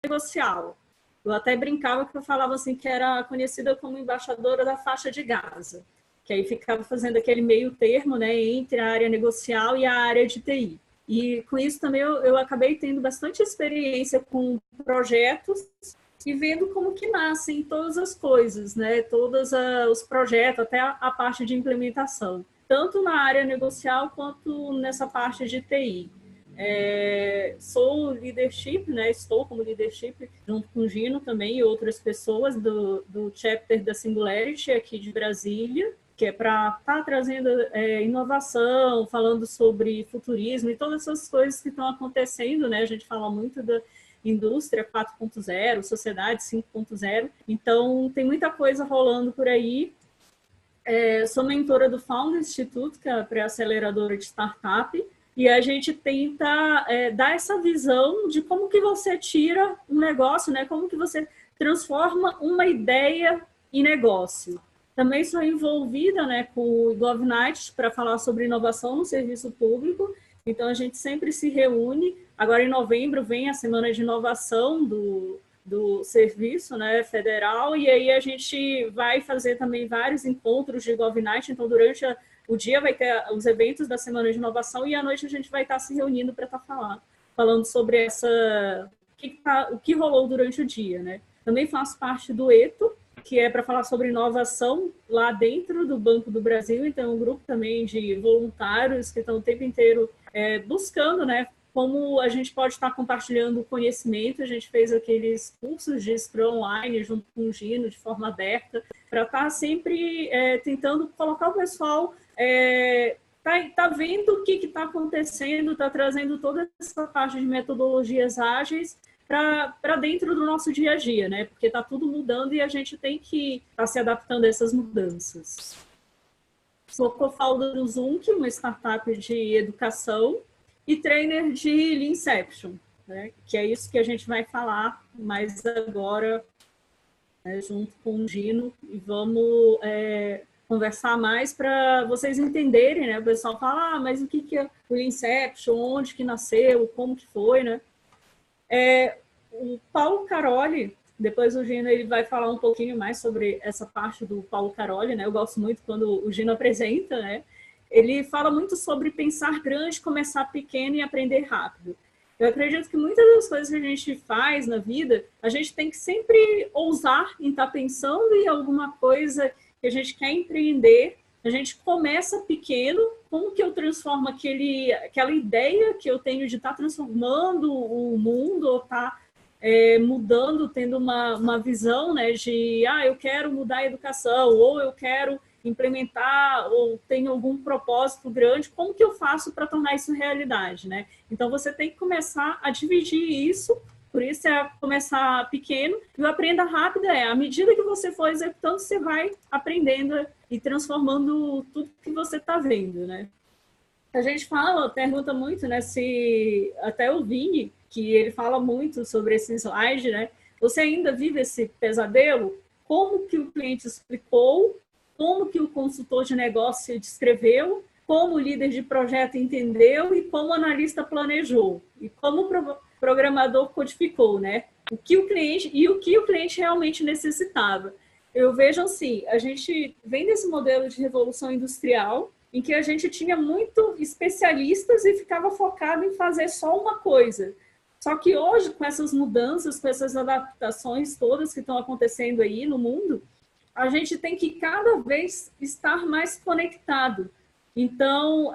negocial. Eu até brincava que eu falava assim que era conhecida como embaixadora da faixa de Gaza, que aí ficava fazendo aquele meio termo, né, entre a área negocial e a área de TI. E com isso também eu acabei tendo bastante experiência com projetos e vendo como que nascem todas as coisas, né, todos os projetos, até a parte de implementação, tanto na área negocial quanto nessa parte de TI. Sou leadership, né? Estou como leadership junto com o Gino também e outras pessoas do chapter da Singularity aqui de Brasília, que é para estar trazendo inovação, falando sobre futurismo e todas essas coisas que estão acontecendo, né? A gente fala muito da indústria 4.0, sociedade 5.0, então tem muita coisa rolando por aí. Sou mentora do Found Institute, que é a pré-aceleradora de startup, e a gente tenta dar essa visão de como que você tira um negócio, né? Como que você transforma uma ideia em negócio. Também sou envolvida, né, com o GovNight para falar sobre inovação no serviço público, então a gente sempre se reúne. Agora em novembro vem a Semana de Inovação do serviço, né, federal, e aí a gente vai fazer também vários encontros de GovNight, então durante o dia vai ter os eventos da Semana de Inovação e à noite a gente vai estar se reunindo para estar falando sobre o que rolou durante o dia, né. Também faço parte do ETO, que é para falar sobre inovação lá dentro do Banco do Brasil, então um grupo também de voluntários que estão o tempo inteiro buscando, né, como a gente pode estar compartilhando conhecimento. A gente fez aqueles cursos de Scrum Online junto com o Gino, de forma aberta, para estar sempre tentando colocar o pessoal, tá vendo o que está acontecendo, está trazendo toda essa parte de metodologias ágeis para dentro do nosso dia a dia, né? Porque está tudo mudando e a gente tem que estar se adaptando a essas mudanças. Sou co-founder do Zoom, uma startup de educação, e trainer de Leanception, né? Que é isso que a gente vai falar mais agora, né, junto com o Gino, e vamos conversar mais para vocês entenderem, né? O pessoal fala, mas o que é o Leanception, onde que nasceu, como que foi, né? O Paulo Caroli, depois o Gino ele vai falar um pouquinho mais sobre essa parte do Paulo Caroli, né? Eu gosto muito quando o Gino apresenta, né? Ele fala muito sobre pensar grande, começar pequeno e aprender rápido. Eu acredito que muitas das coisas que a gente faz na vida, a gente tem que sempre ousar em estar pensando em alguma coisa que a gente quer empreender. A gente começa pequeno, como que eu transformo aquela ideia que eu tenho de estar transformando o mundo, ou estar mudando, tendo uma visão, né, de eu quero mudar a educação, ou eu quero implementar, ou tenho algum propósito grande, como que eu faço para tornar isso realidade, né? Então, você tem que começar a dividir isso, por isso começar pequeno, e o aprenda rápido à medida que você for executando, você vai aprendendo e transformando tudo que você está vendo, né? A gente pergunta muito, né, se até o Vini, que ele fala muito sobre esse slide, né? Você ainda vive esse pesadelo? Como que o cliente explicou? Como que o consultor de negócio descreveu? Como o líder de projeto entendeu? E como o analista planejou? E como o programador codificou, né? O que o cliente realmente necessitava. Eu vejo assim, a gente vem desse modelo de revolução industrial, em que a gente tinha muito especialistas e ficava focado em fazer só uma coisa. Só que hoje, com essas mudanças, com essas adaptações todas que estão acontecendo aí no mundo, a gente tem que cada vez estar mais conectado. Então,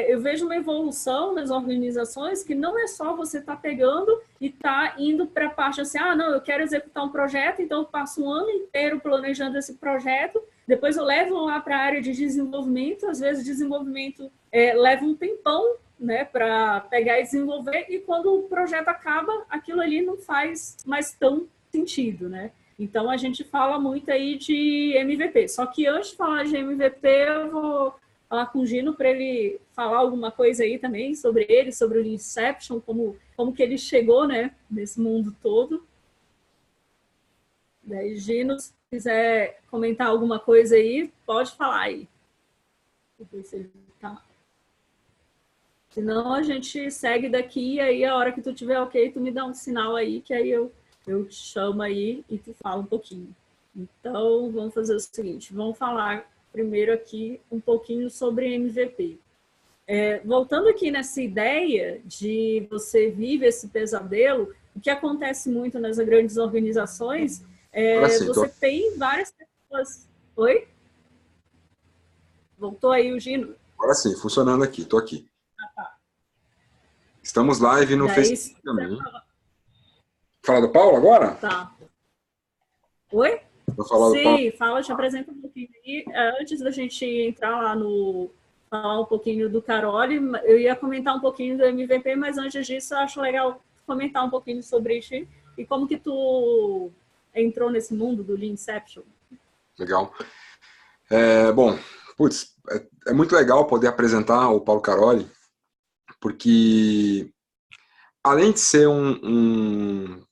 eu vejo uma evolução nas organizações que não é só você estar pegando e estar indo para a parte assim, não, eu quero executar um projeto, então eu passo um ano inteiro planejando esse projeto, depois eu levo lá para a área de desenvolvimento, às vezes desenvolvimento leva um tempão, né, para pegar e desenvolver, e quando o projeto acaba, aquilo ali não faz mais tão sentido, né? Então, a gente fala muito aí de MVP. Só que antes de falar de MVP, eu vou falar com o Gino para ele falar alguma coisa aí também sobre ele, sobre o Leanception, como que ele chegou, né, nesse mundo todo. Daí, Gino, se quiser comentar alguma coisa aí, pode falar aí. Senão, a gente segue daqui, e aí a hora que tu tiver ok, tu me dá um sinal aí, que aí eu eu te chamo aí e tu fala um pouquinho. Então, vamos fazer o seguinte, vamos falar primeiro aqui um pouquinho sobre MVP. Voltando aqui nessa ideia de você vive esse pesadelo, o que acontece muito nas grandes organizações Agora sim, você tem várias pessoas... Oi? Voltou aí o Gino? agora sim, funcionando aqui, tô aqui. Estamos live no E aí, Facebook também. Fala do Paulo agora? tá. Oi? Vou falar do Paulo. Sim, fala, te apresenta um pouquinho aí. Antes da gente entrar lá no... falar um pouquinho do Carole, eu ia comentar um pouquinho do MVP, mas antes disso, eu acho legal comentar um pouquinho sobre isso e como que tu entrou nesse mundo do Leanception. Legal. Bom, putz, é muito legal poder apresentar o Paulo Caroli, porque além de ser um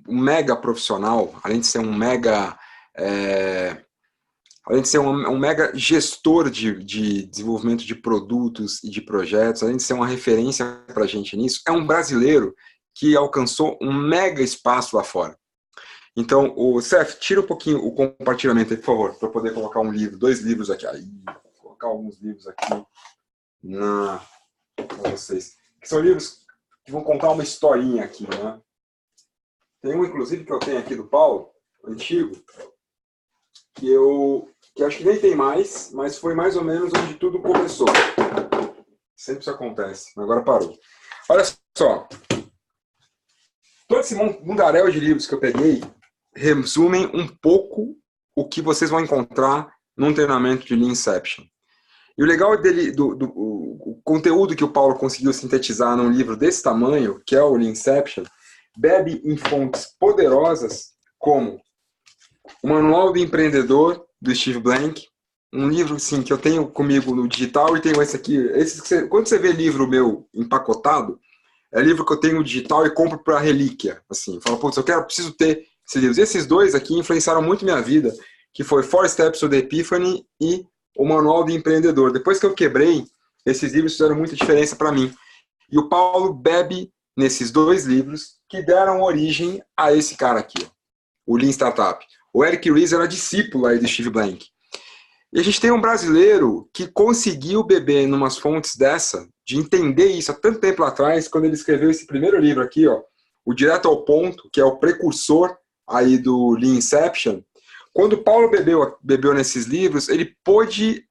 mega profissional, além de ser um mega além de ser um mega gestor de desenvolvimento de produtos e de projetos, além de ser uma referência para a gente nisso, é um brasileiro que alcançou um mega espaço lá fora. Então, o Seth, tira um pouquinho o compartilhamento aí, por favor, para poder colocar um livro, 2 livros aqui. Aí, vou colocar alguns livros aqui para vocês. Que são livros que vão contar uma historinha aqui, né? Tem um, inclusive, que eu tenho aqui do Paulo, antigo, que acho que nem tem mais, mas foi mais ou menos onde tudo começou. Sempre isso acontece, agora parou. Olha só, todo esse mundaréu de livros que eu peguei resumem um pouco o que vocês vão encontrar num treinamento de Leanception. E o legal dele, o conteúdo que o Paulo conseguiu sintetizar num livro desse tamanho, que é o Leanception, bebe em fontes poderosas como o Manual do Empreendedor, do Steve Blank, um livro assim, que eu tenho comigo no digital e tenho esse aqui. Quando você vê livro meu empacotado, é livro que eu tenho no digital e compro para relíquia. Assim, falo, putz, preciso ter esses livros. Esses dois aqui influenciaram muito minha vida, que foi 4 Steps to the Epiphany e o Manual do Empreendedor. Depois que eu quebrei, esses livros fizeram muita diferença para mim. E o Paulo bebe nesses 2 livros que deram origem a esse cara aqui, o Lean Startup. O Eric Ries era discípulo aí do Steve Blank. E a gente tem um brasileiro que conseguiu beber em umas fontes dessa, de entender isso há tanto tempo atrás, quando ele escreveu esse primeiro livro aqui, ó, o Direto ao Ponto, que é o precursor aí do Leanception. Quando o Paulo bebeu nesses livros, ele pôde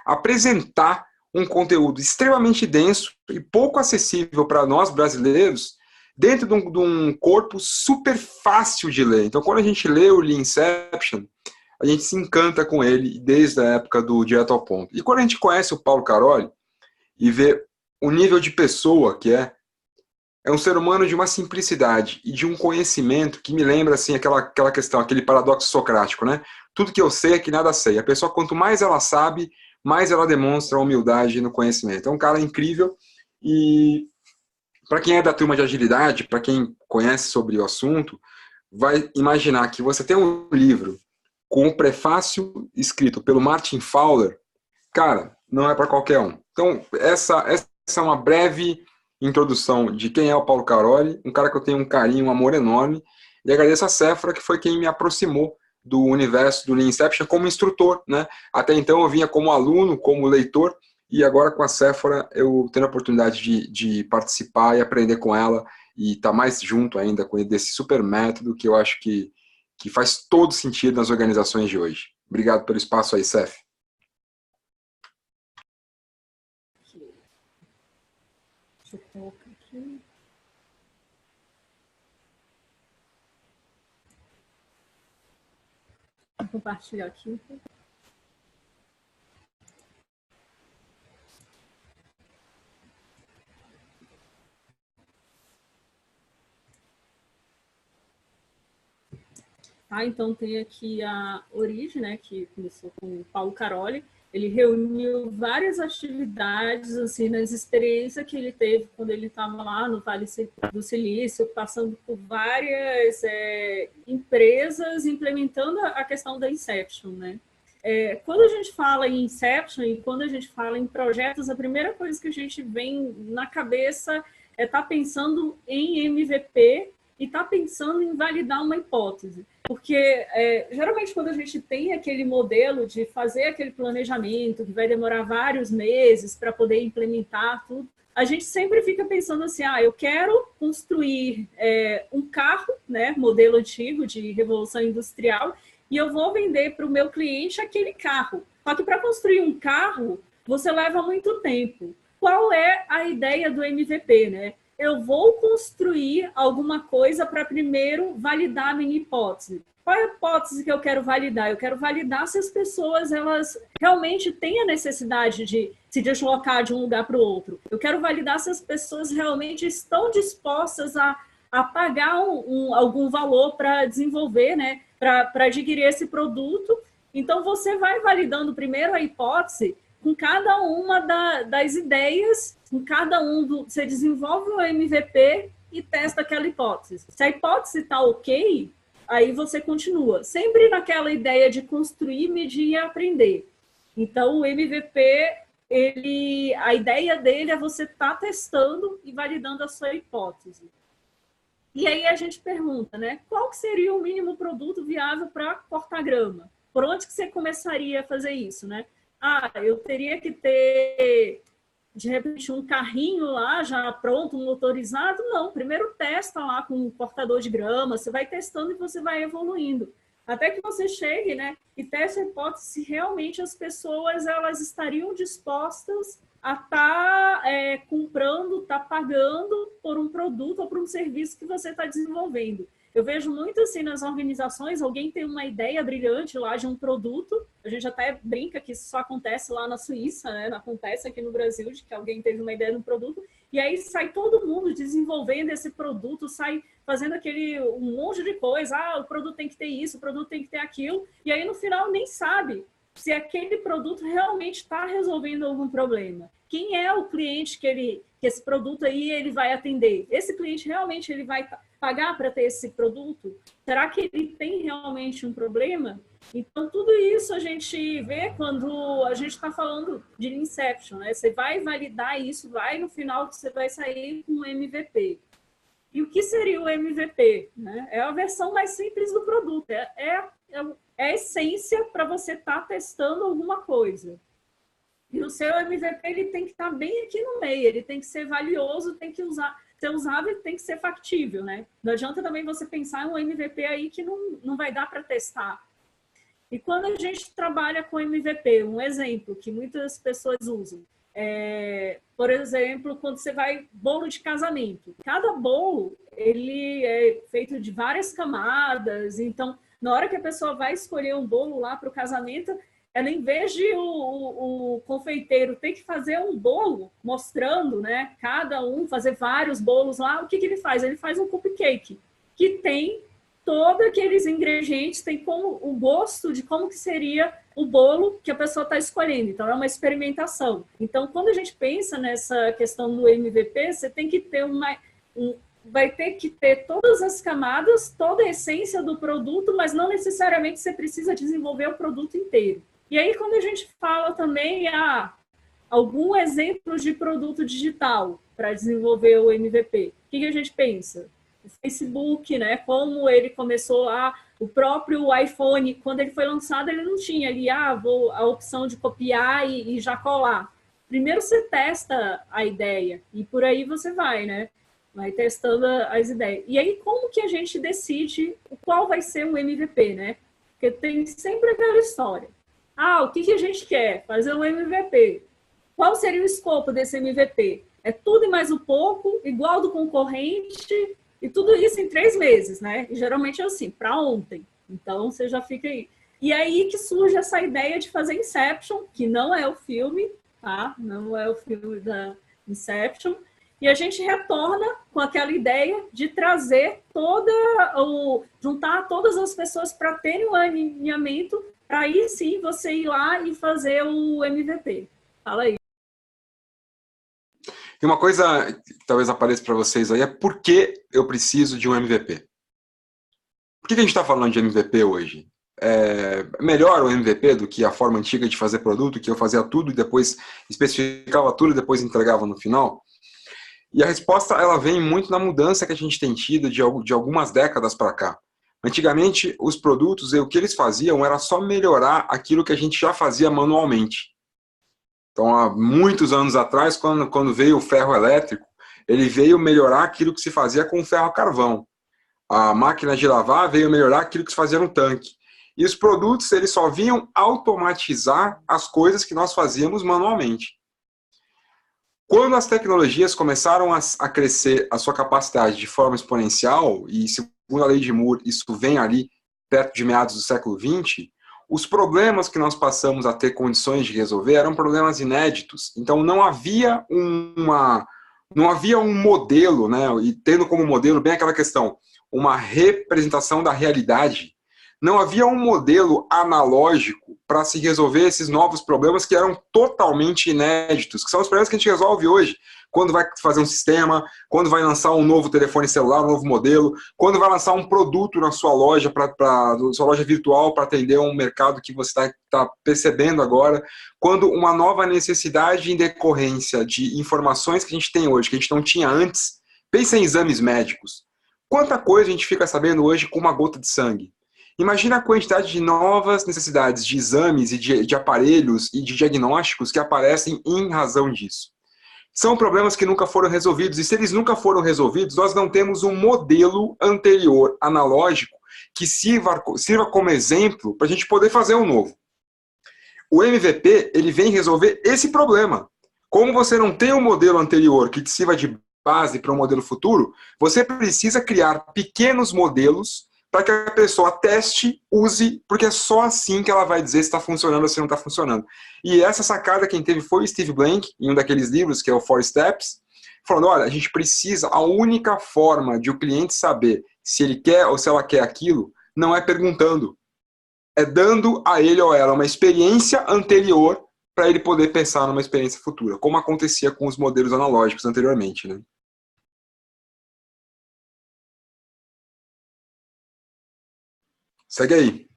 apresentar um conteúdo extremamente denso e pouco acessível para nós brasileiros, dentro de um corpo super fácil de ler. Então, quando a gente lê o Leanception, a gente se encanta com ele desde a época do Direto ao Ponto. E quando a gente conhece o Paulo Caroli e vê o nível de pessoa que é um ser humano de uma simplicidade e de um conhecimento que me lembra assim aquela questão, aquele paradoxo socrático, né? Tudo que eu sei é que nada sei. A pessoa, quanto mais ela sabe, mais ela demonstra humildade no conhecimento. É um cara incrível e para quem é da turma de agilidade, para quem conhece sobre o assunto, vai imaginar que você tem um livro com um prefácio escrito pelo Martin Fowler, cara, não é para qualquer um. Então, essa é uma breve introdução de quem é o Paulo Caroli, um cara que eu tenho um carinho, um amor enorme, e agradeço a Sephora, que foi quem me aproximou do universo do Leanception como instrutor, né? Até então eu vinha como aluno, como leitor, e agora com a Sephora eu tenho a oportunidade de participar e aprender com ela e estar mais junto ainda com desse super método que eu acho que faz todo sentido nas organizações de hoje. Obrigado pelo espaço aí, Seth. Deixa eu colocar aqui. Vou compartilhar aqui. Tá, então tem aqui a origem, né, que começou com o Paulo Caroli. Ele reuniu várias atividades, assim, nas experiências que ele teve quando ele estava lá no Vale do Silício, passando por várias empresas, implementando a questão da Inception, né? Quando a gente fala em Inception e quando a gente fala em projetos, a primeira coisa que a gente vem na cabeça é estar pensando em MVP e está pensando em validar uma hipótese. Porque, geralmente, quando a gente tem aquele modelo de fazer aquele planejamento, que vai demorar vários meses para poder implementar tudo, a gente sempre fica pensando assim, eu quero construir um carro, né, modelo antigo de revolução industrial, e eu vou vender para o meu cliente aquele carro. Só que para construir um carro, você leva muito tempo. Qual é a ideia do MVP, né? Eu vou construir alguma coisa para primeiro validar a minha hipótese. Qual é a hipótese que eu quero validar? Eu quero validar se as pessoas elas realmente têm a necessidade de se deslocar de um lugar para o outro. Eu quero validar se as pessoas realmente estão dispostas a pagar algum valor para desenvolver, né? Para adquirir esse produto. Então, você vai validando primeiro a hipótese com cada uma das ideias, com cada você desenvolve o MVP e testa aquela hipótese. Se a hipótese está ok, aí você continua. Sempre naquela ideia de construir, medir e aprender. Então, o MVP, a ideia dele é você estar testando e validando a sua hipótese. E aí a gente pergunta, né? Qual que seria o mínimo produto viável para cortar grama? Por onde que você começaria a fazer isso, né? Eu teria que ter, de repente, um carrinho lá já pronto, motorizado. Não, primeiro testa lá com um cortador de grama, você vai testando e você vai evoluindo. Até que você chegue, né, e teste a hipótese se realmente as pessoas elas estariam dispostas a estar comprando, estar pagando por um produto ou por um serviço que você está desenvolvendo. Eu vejo muito assim nas organizações, alguém tem uma ideia brilhante lá de um produto, a gente até brinca que isso só acontece lá na Suíça, né? Não acontece aqui no Brasil, de que alguém teve uma ideia de um produto, e aí sai todo mundo desenvolvendo esse produto, sai fazendo um monte de coisa, o produto tem que ter isso, o produto tem que ter aquilo, e aí no final nem sabe se aquele produto realmente está resolvendo algum problema. Quem é o cliente que esse produto aí ele vai atender? Esse cliente realmente ele vai pagar para ter esse produto? Será que ele tem realmente um problema? Então, tudo isso a gente vê quando a gente está falando de Inception, né? Você vai validar isso, no final você vai sair com um MVP. E o que seria o MVP? Né? É a versão mais simples do produto, é a essência para você estar testando alguma coisa. E o seu MVP ele tem que estar bem aqui no meio, ele tem que ser valioso, tem que ser usável e tem que ser factível, né? Não adianta também você pensar em um MVP aí que não vai dar para testar. E quando a gente trabalha com MVP, um exemplo que muitas pessoas usam, por exemplo, quando você vai bolo de casamento. Cada bolo, ele é feito de várias camadas, então, na hora que a pessoa vai escolher um bolo lá para o casamento, ela, em vez de o confeiteiro ter que fazer um bolo mostrando, né, fazer vários bolos lá, o que ele faz? Ele faz um cupcake, que tem todos aqueles ingredientes, tem como o gosto de como que seria o bolo que a pessoa está escolhendo. Então, é uma experimentação. Então, quando a gente pensa nessa questão do MVP, você tem que ter vai ter que ter todas as camadas, toda a essência do produto, mas não necessariamente você precisa desenvolver o produto inteiro. E aí, quando a gente fala também algum exemplo de produto digital para desenvolver o MVP, o que a gente pensa? O Facebook, né? Como ele começou lá, o próprio iPhone, quando ele foi lançado, ele não tinha ali a opção de copiar e já colar. Primeiro você testa a ideia e por aí você vai, né? Vai testando as ideias. E aí, como que a gente decide qual vai ser o MVP, né? Porque tem sempre aquela história. O que a gente quer? Fazer um MVP. Qual seria o escopo desse MVP? É tudo e mais um pouco, igual do concorrente, e tudo isso em 3 meses, né? E geralmente é assim, para ontem. Então, você já fica aí. E aí que surge essa ideia de fazer Inception, que não é o filme, tá? Não é o filme da Inception. E a gente retorna com aquela ideia de trazer juntar todas as pessoas para terem um alinhamento, para aí sim você ir lá e fazer o MVP. Fala aí. E uma coisa que talvez apareça para vocês aí é por que eu preciso de um MVP? Por que a gente está falando de MVP hoje? É melhor o MVP do que a forma antiga de fazer produto, que eu fazia tudo e depois especificava tudo e depois entregava no final? E a resposta ela vem muito na mudança que a gente tem tido de algumas décadas para cá. Antigamente, os produtos, o que eles faziam era só melhorar aquilo que a gente já fazia manualmente. Então, há muitos anos atrás, quando veio o ferro elétrico, ele veio melhorar aquilo que se fazia com o ferro a carvão. A máquina de lavar veio melhorar aquilo que se fazia no tanque. E os produtos, eles só vinham automatizar as coisas que nós fazíamos manualmente. Quando as tecnologias começaram a crescer a sua capacidade de forma exponencial, e segundo a lei de Moore, isso vem ali perto de meados do século XX, os problemas que nós passamos a ter condições de resolver eram problemas inéditos. Então não havia um modelo, né? E tendo como modelo bem aquela questão, uma representação da realidade. Não havia um modelo analógico para se resolver esses novos problemas que eram totalmente inéditos, que são os problemas que a gente resolve hoje, quando vai fazer um sistema, quando vai lançar um novo telefone celular, um novo modelo, quando vai lançar um produto na sua loja, sua loja virtual para atender um mercado que você está percebendo agora, quando uma nova necessidade em decorrência de informações que a gente tem hoje, que a gente não tinha antes. Pensa em exames médicos. Quanta coisa a gente fica sabendo hoje com uma gota de sangue? Imagina a quantidade de novas necessidades de exames e de aparelhos e de diagnósticos que aparecem em razão disso. São problemas que nunca foram resolvidos, e se eles nunca foram resolvidos, nós não temos um modelo anterior, analógico, que sirva como exemplo para a gente poder fazer um novo. O MVP, ele vem resolver esse problema. Como você não tem um modelo anterior que te sirva de base para um modelo futuro, você precisa criar pequenos modelos para que a pessoa teste, use, porque é só assim que ela vai dizer se está funcionando ou se não está funcionando. E essa sacada quem teve foi o Steve Blank, em um daqueles livros, que é o 4 Steps, falando, olha, a gente precisa, a única forma de o cliente saber se ele quer ou se ela quer aquilo, não é perguntando, é dando a ele ou ela uma experiência anterior para ele poder pensar numa experiência futura, como acontecia com os modelos analógicos anteriormente, né? Segue aí.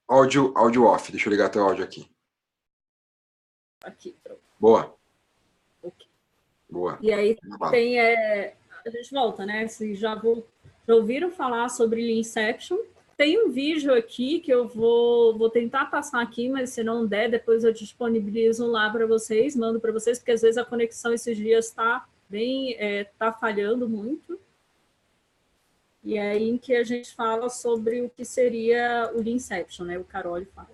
Áudio off. Deixa eu ligar teu áudio aqui. Aqui, pronto. Boa. Okay. Boa. E aí tem... a gente volta, né? Vocês já ouviram falar sobre Leanception? Tem um vídeo aqui que eu vou tentar passar aqui, mas se não der, depois eu disponibilizo lá para vocês, mando para vocês, porque às vezes a conexão esses dias está tá falhando muito. E é aí em que a gente fala sobre o que seria o Leanception, né? O Carole fala.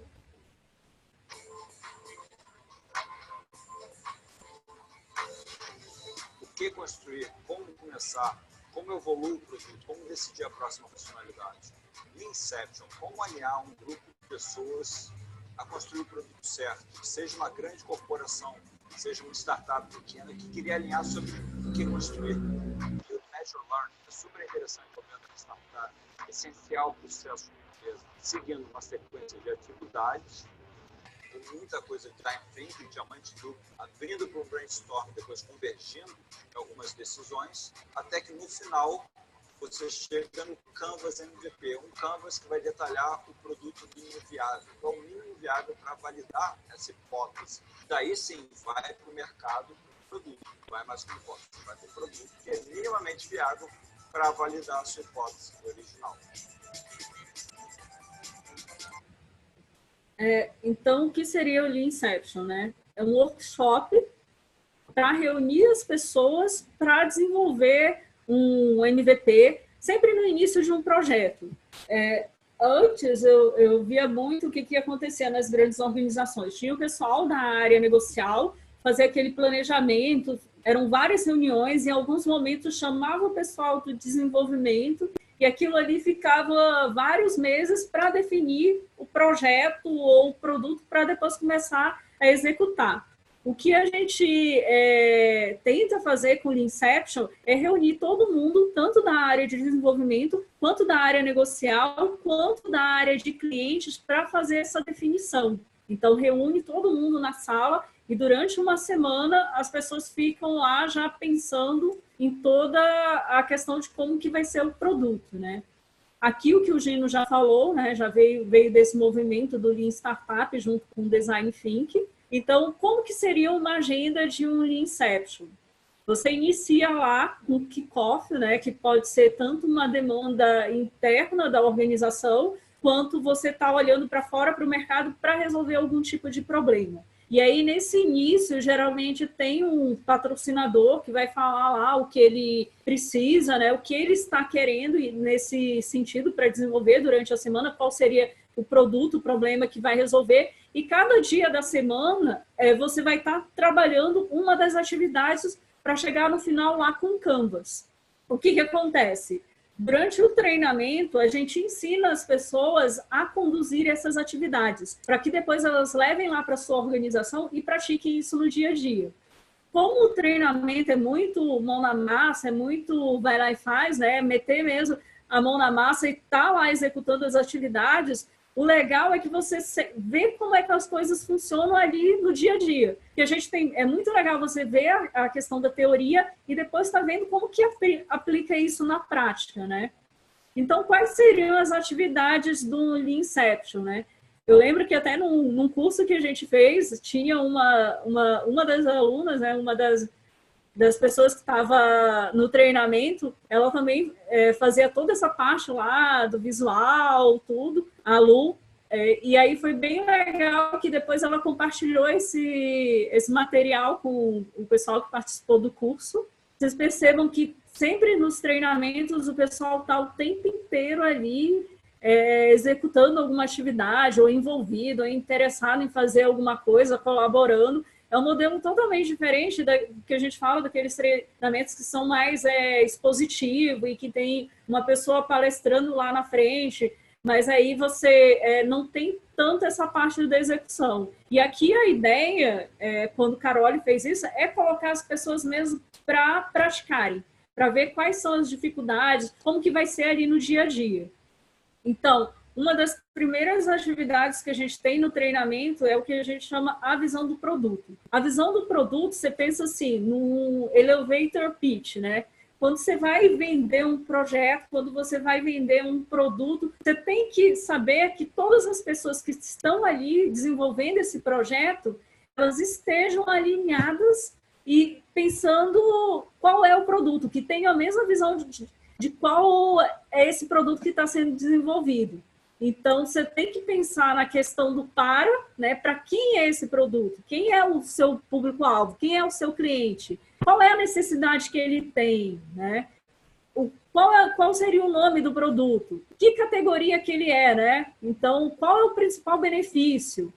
O que construir, como começar, como evoluir o produto, como decidir a próxima funcionalidade. Leanception, como alinhar um grupo de pessoas a construir o produto certo, seja uma grande corporação, seja uma startup pequena que queria alinhar sobre o que construir. E o Measure Learn é super interessante para uma startup, essencial para o sucesso de uma empresa, seguindo uma sequência de atividades, com muita coisa de time thinking, diamante duplo, abrindo para o brainstorm, depois convergindo em algumas decisões, até que no final você chega no Canvas MVP, um Canvas que vai detalhar o produto mínimo viável. Então, o mínimo viável para validar essa hipótese. Daí sim, vai para o mercado o produto, vai mais para o hipótese, vai para o produto que é minimamente viável para validar a sua hipótese original. Então, o que seria o Leanception, né? É um workshop para reunir as pessoas para desenvolver um MVP, sempre no início de um projeto. Antes, eu via muito o que acontecia nas grandes organizações. Tinha o pessoal da área negocial, fazer aquele planejamento, eram várias reuniões, em alguns momentos chamava o pessoal do desenvolvimento, e aquilo ali ficava vários meses para definir o projeto ou o produto para depois começar a executar. O que a gente tenta fazer com o Leanception é reunir todo mundo, tanto da área de desenvolvimento, quanto da área negocial, quanto da área de clientes, para fazer essa definição. Então, reúne todo mundo na sala e durante uma semana as pessoas ficam lá já pensando em toda a questão de como que vai ser o produto, né? Aqui o que o Gino já falou, né, já veio desse movimento do Lean Startup junto com o Design Thinking. Então, como que seria uma agenda de um Lean Inception? Você inicia lá um kickoff, né, que pode ser tanto uma demanda interna da organização, quanto você está olhando para fora, para o mercado, para resolver algum tipo de problema. E aí, nesse início, geralmente tem um patrocinador que vai falar lá o que ele precisa, né, o que ele está querendo nesse sentido para desenvolver durante a semana, qual seria o produto, o problema que vai resolver. E cada dia da semana, você vai estar trabalhando uma das atividades para chegar no final lá com o Canvas. O que acontece? Durante o treinamento, a gente ensina as pessoas a conduzir essas atividades, para que depois elas levem lá para a sua organização e pratiquem isso no dia a dia. Como o treinamento é muito mão na massa, é muito vai lá e faz, né? Meter mesmo a mão na massa e tá lá executando as atividades, o legal é que você vê como é que as coisas funcionam ali no dia a dia. Que a gente tem, é muito legal você ver a questão da teoria e depois está vendo como que aplica isso na prática, né? Então, quais seriam as atividades do Lean Inception, né? Eu lembro que até num curso que a gente fez, tinha uma das alunas, né, uma das pessoas que estava no treinamento, ela também fazia toda essa parte lá do visual, tudo, a Lu, e aí foi bem legal que depois ela compartilhou esse material com o pessoal que participou do curso. Vocês percebam que sempre nos treinamentos o pessoal está o tempo inteiro ali executando alguma atividade, ou envolvido, ou interessado em fazer alguma coisa, colaborando. É um modelo totalmente diferente do que a gente fala daqueles treinamentos que são mais expositivos e que tem uma pessoa palestrando lá na frente, mas aí você não tem tanto essa parte da execução. E aqui a ideia, quando Carole fez isso, é colocar as pessoas mesmo para praticarem, para ver quais são as dificuldades, como que vai ser ali no dia a dia. Então, uma das primeiras atividades que a gente tem no treinamento é o que a gente chama a visão do produto. A visão do produto, você pensa assim, no elevator pitch, né? Quando você vai vender um projeto, quando você vai vender um produto, você tem que saber que todas as pessoas que estão ali desenvolvendo esse projeto, elas estejam alinhadas e pensando qual é o produto, que tenha a mesma visão de qual é esse produto que está sendo desenvolvido. Então, você tem que pensar na questão do né? Para quem é esse produto? Quem é o seu público-alvo? Quem é o seu cliente? Qual é a necessidade que ele tem, né? Qual seria o nome do produto? Que categoria que ele é, né? Então, qual é o principal benefício?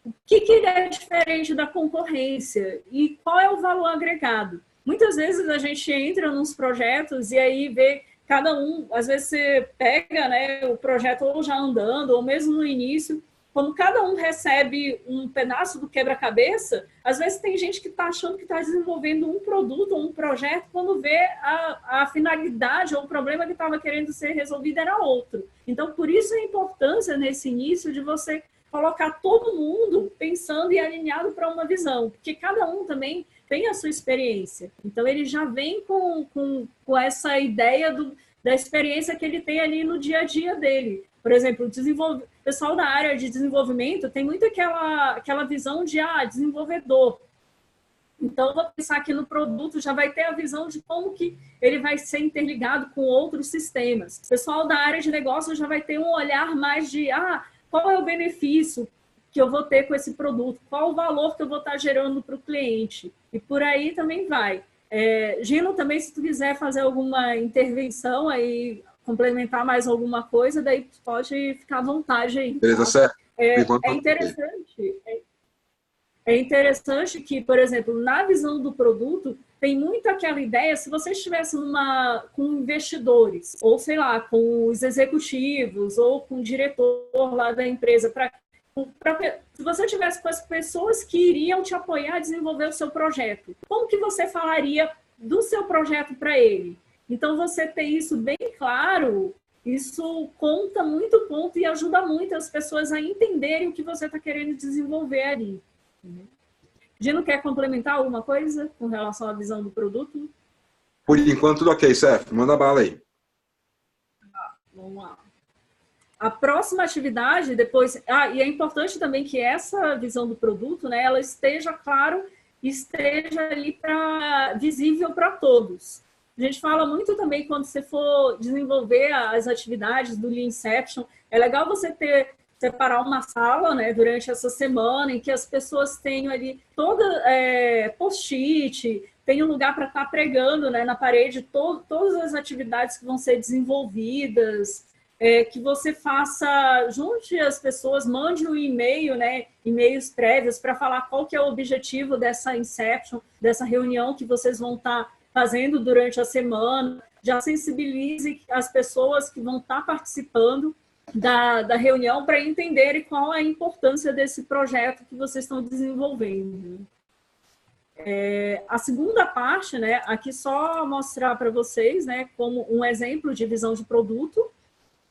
O que ele é diferente da concorrência? E qual é o valor agregado? Muitas vezes a gente entra nos projetos e aí vê cada um, às vezes você pega, né, o projeto ou já andando, ou mesmo no início, quando cada um recebe um pedaço do quebra-cabeça, às vezes tem gente que está achando que está desenvolvendo um produto ou um projeto, quando vê a finalidade ou o problema que estava querendo ser resolvido era outro. Então, por isso a importância nesse início de você colocar todo mundo pensando e alinhado para uma visão, porque cada um também tem a sua experiência. Então, ele já vem com essa ideia da experiência que ele tem ali no dia a dia dele. Por exemplo, o pessoal da área de desenvolvimento tem muito aquela visão de desenvolvedor. Então, eu vou pensar que no produto já vai ter a visão de como que ele vai ser interligado com outros sistemas. O pessoal da área de negócio já vai ter um olhar mais de qual é o benefício que eu vou ter com esse produto, qual o valor que eu vou estar gerando para o cliente. E por aí também vai. Gino, também, se tu quiser fazer alguma intervenção aí, complementar mais alguma coisa, daí tu pode ficar à vontade aí. Beleza, certo. É interessante que, por exemplo, na visão do produto, tem muito aquela ideia, se você estivesse com investidores, ou sei lá, com os executivos, ou com o diretor lá da empresa, se você tivesse com as pessoas que iriam te apoiar a desenvolver o seu projeto, como que você falaria do seu projeto para ele? Então, você ter isso bem claro, isso conta muito ponto e ajuda muito as pessoas a entenderem o que você está querendo desenvolver ali. Gino, quer complementar alguma coisa com relação à visão do produto? Por enquanto, tudo ok, Seth. Manda bala aí. Vamos lá. A próxima atividade, depois... e é importante também que essa visão do produto, né, ela esteja, claro, esteja ali visível para todos. A gente fala muito também, quando você for desenvolver as atividades do Lean Inception, é legal você separar uma sala, né, durante essa semana, em que as pessoas tenham ali toda post-it, tem um lugar para estar pregando, né, na parede todas as atividades que vão ser desenvolvidas, que você faça, junte as pessoas, mande um e-mail, né, e-mails prévios para falar qual que é o objetivo dessa Inception, dessa reunião que vocês vão estar fazendo durante a semana, já sensibilize as pessoas que vão estar participando da reunião para entenderem qual é a importância desse projeto que vocês estão desenvolvendo. A segunda parte, né, aqui só mostrar para vocês, né, como um exemplo de visão de produto,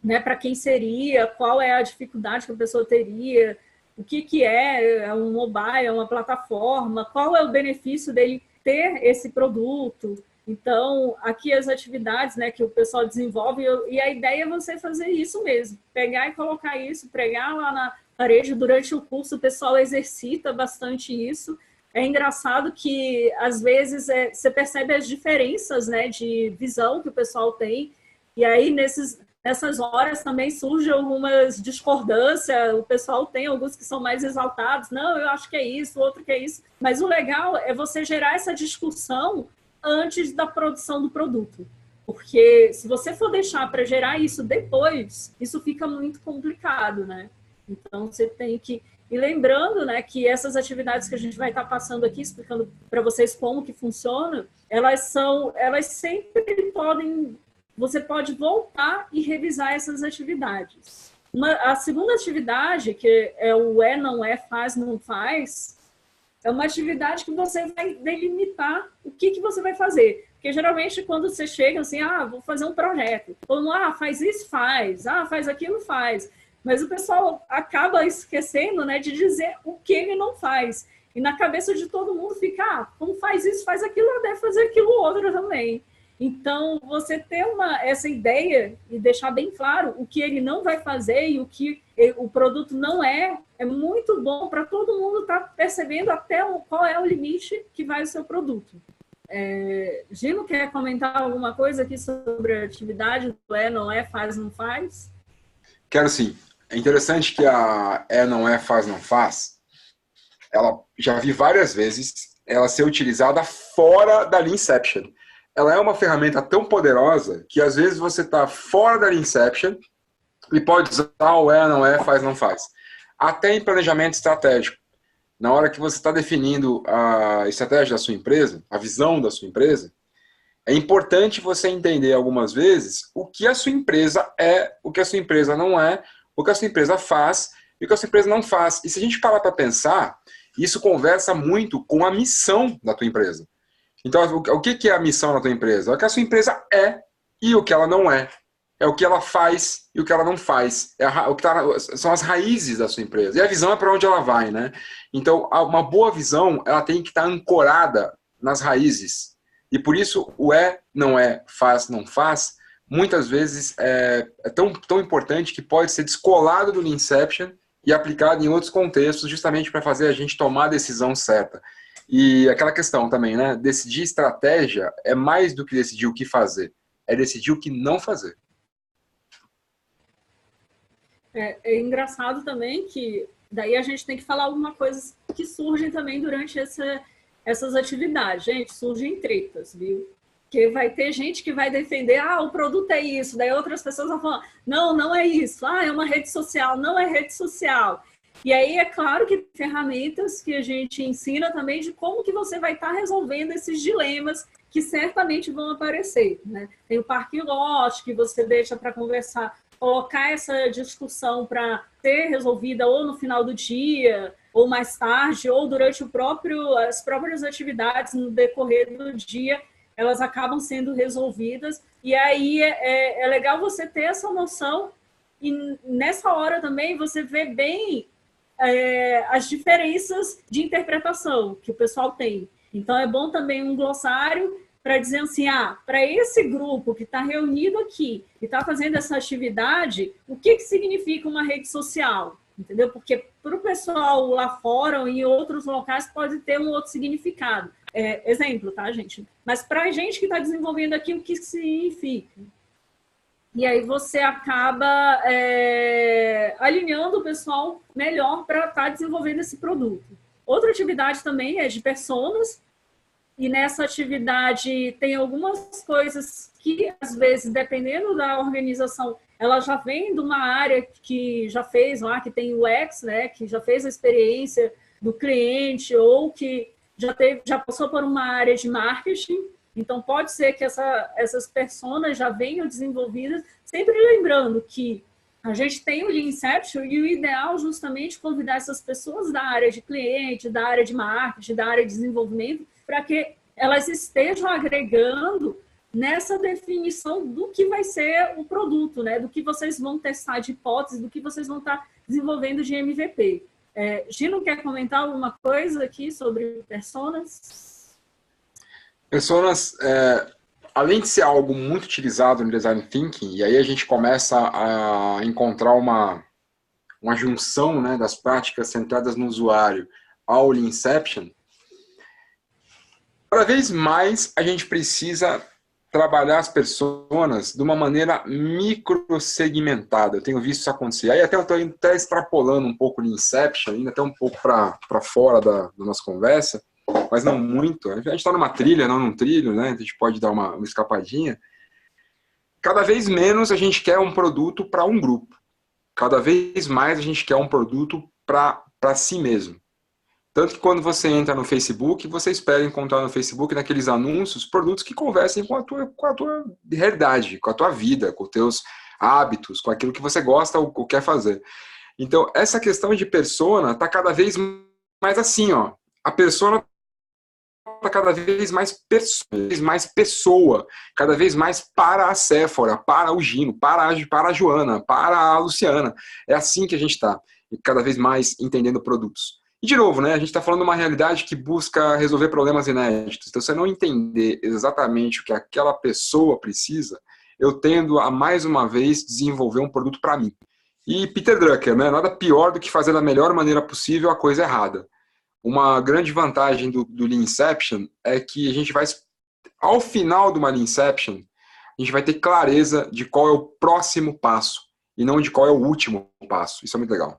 né, para quem seria, qual é a dificuldade que a pessoa teria, o que é um mobile, uma plataforma, qual é o benefício dele ter esse produto. Então, aqui as atividades, né, que o pessoal desenvolve, e a ideia é você fazer isso mesmo, pegar e colocar isso, pregar lá na parede. Durante o curso o pessoal exercita bastante isso. É engraçado que, às vezes, você percebe as diferenças, né, de visão que o pessoal tem, e aí nessas horas também surgem algumas discordâncias, o pessoal tem alguns que são mais exaltados, não, eu acho que é isso, o outro que é isso, mas o legal é você gerar essa discussão antes da produção do produto, porque se você for deixar para gerar isso depois, isso fica muito complicado, né? Então você tem que... E lembrando, né, que essas atividades que a gente vai estar passando aqui, explicando para vocês como que funciona, elas sempre podem... Você pode voltar e revisar essas atividades. A segunda atividade, que é o não é, faz, não faz, é uma atividade que você vai delimitar o que você vai fazer. Porque, geralmente, quando você chega assim, vou fazer um projeto. Ou, faz isso, faz. Faz aquilo, faz. Mas o pessoal acaba esquecendo, né, de dizer o que ele não faz. E na cabeça de todo mundo fica, como faz isso, faz aquilo, deve fazer aquilo outro também. Então, você ter essa ideia e deixar bem claro o que ele não vai fazer e o que o produto não é muito bom para todo mundo estar percebendo até qual é o limite que vai o seu produto. Gino, quer comentar alguma coisa aqui sobre a atividade do não é, faz, não faz? Quero sim. É interessante que a não é, faz, não faz, ela já vi várias vezes ela ser utilizada fora da Lean Inception. Ela é uma ferramenta tão poderosa que às vezes você está fora da Lean Inception e pode usar o não é, faz, não faz. Até em planejamento estratégico. Na hora que você está definindo a estratégia da sua empresa, a visão da sua empresa, é importante você entender algumas vezes o que a sua empresa é, o que a sua empresa não é, o que a sua empresa faz e o que a sua empresa não faz. E se a gente parar para pensar, isso conversa muito com a missão da tua empresa. Então, o que é a missão da tua empresa? É o que a sua empresa é e o que ela não é. É o que ela faz e o que ela não faz. São as raízes da sua empresa. E a visão é para onde ela vai, né? Então, uma boa visão, ela tem que estar ancorada nas raízes. E por isso, o não é, faz, não faz, muitas vezes é tão importante que pode ser descolado do Lean Inception e aplicado em outros contextos, justamente para fazer a gente tomar a decisão certa. E aquela questão também, né? Decidir estratégia é mais do que decidir o que fazer. É decidir o que não fazer. É engraçado também que daí a gente tem que falar alguma coisa que surgem também durante essas atividades. Gente, surgem tretas, viu? Porque vai ter gente que vai defender, o produto é isso. Daí outras pessoas vão falar, não é isso. É uma rede social. Não é rede social. E aí, é claro que tem ferramentas que a gente ensina também de como que você vai estar resolvendo esses dilemas que certamente vão aparecer, né? Tem o parking lot, que você deixa para conversar, colocar essa discussão para ser resolvida ou no final do dia, ou mais tarde, ou durante as próprias atividades no decorrer do dia, elas acabam sendo resolvidas. E aí é legal você ter essa noção e nessa hora também você vê bem as diferenças de interpretação que o pessoal tem. Então, é bom também um glossário para dizer assim, para esse grupo que está reunido aqui, que está fazendo essa atividade, o que significa uma rede social? Entendeu? Porque para o pessoal lá fora ou em outros locais pode ter um outro significado. Exemplo, tá, gente? Mas para a gente que está desenvolvendo aqui, o que significa? E aí você acaba alinhando o pessoal melhor para estar desenvolvendo esse produto. Outra atividade também é de personas, e nessa atividade tem algumas coisas que, às vezes, dependendo da organização, ela já vem de uma área que já fez lá, que tem UX, né, que já fez a experiência do cliente, ou que já passou por uma área de marketing. Então, pode ser que essas personas já venham desenvolvidas, sempre lembrando que a gente tem o Lean Inception e o ideal justamente convidar essas pessoas da área de cliente, da área de marketing, da área de desenvolvimento, para que elas estejam agregando nessa definição do que vai ser o produto, né? Do que vocês vão testar de hipótese, do que vocês vão estar desenvolvendo de MVP. Gino, quer comentar alguma coisa aqui sobre personas? Personas, além de ser algo muito utilizado no Design Thinking, e aí a gente começa a encontrar uma junção, né, das práticas centradas no usuário ao Lean Inception, cada vez mais a gente precisa trabalhar as personas de uma maneira microsegmentada. Eu tenho visto isso acontecer. Aí até eu estou até extrapolando um pouco o Lean Inception, indo até um pouco para fora da nossa conversa, mas não muito. A gente está numa trilha, não num trilho, né? A gente pode dar uma escapadinha. Cada vez menos a gente quer um produto para um grupo. Cada vez mais a gente quer um produto para si mesmo. Tanto que quando você entra no Facebook, você espera encontrar no Facebook, naqueles anúncios, produtos que conversem com a tua realidade, com a tua vida, com os teus hábitos, com aquilo que você gosta ou quer fazer. Então, essa questão de persona está cada vez mais assim, ó. A persona está cada vez mais pessoa, cada vez mais para a Séfora, para o Gino, para a Joana, para a Luciana. É assim que a gente está, cada vez mais entendendo produtos. E, de novo, né, a gente está falando de uma realidade que busca resolver problemas inéditos. Então, se eu não entender exatamente o que aquela pessoa precisa, eu tendo a, mais uma vez, desenvolver um produto para mim. E Peter Drucker, né, nada pior do que fazer da melhor maneira possível a coisa errada. Uma grande vantagem do Lean Inception é que a gente vai, ao final de uma Lean Inception, a gente vai ter clareza de qual é o próximo passo e não de qual é o último passo. Isso é muito legal.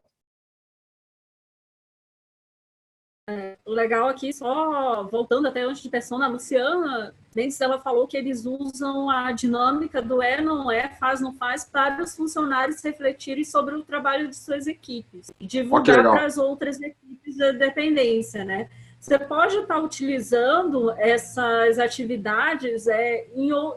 O legal aqui, só voltando até antes de persona, a Luciana, antes ela falou que eles usam a dinâmica do não faz, não faz, para os funcionários refletirem sobre o trabalho de suas equipes e divulgar para as outras equipes da dependência, né? Você pode estar utilizando essas atividades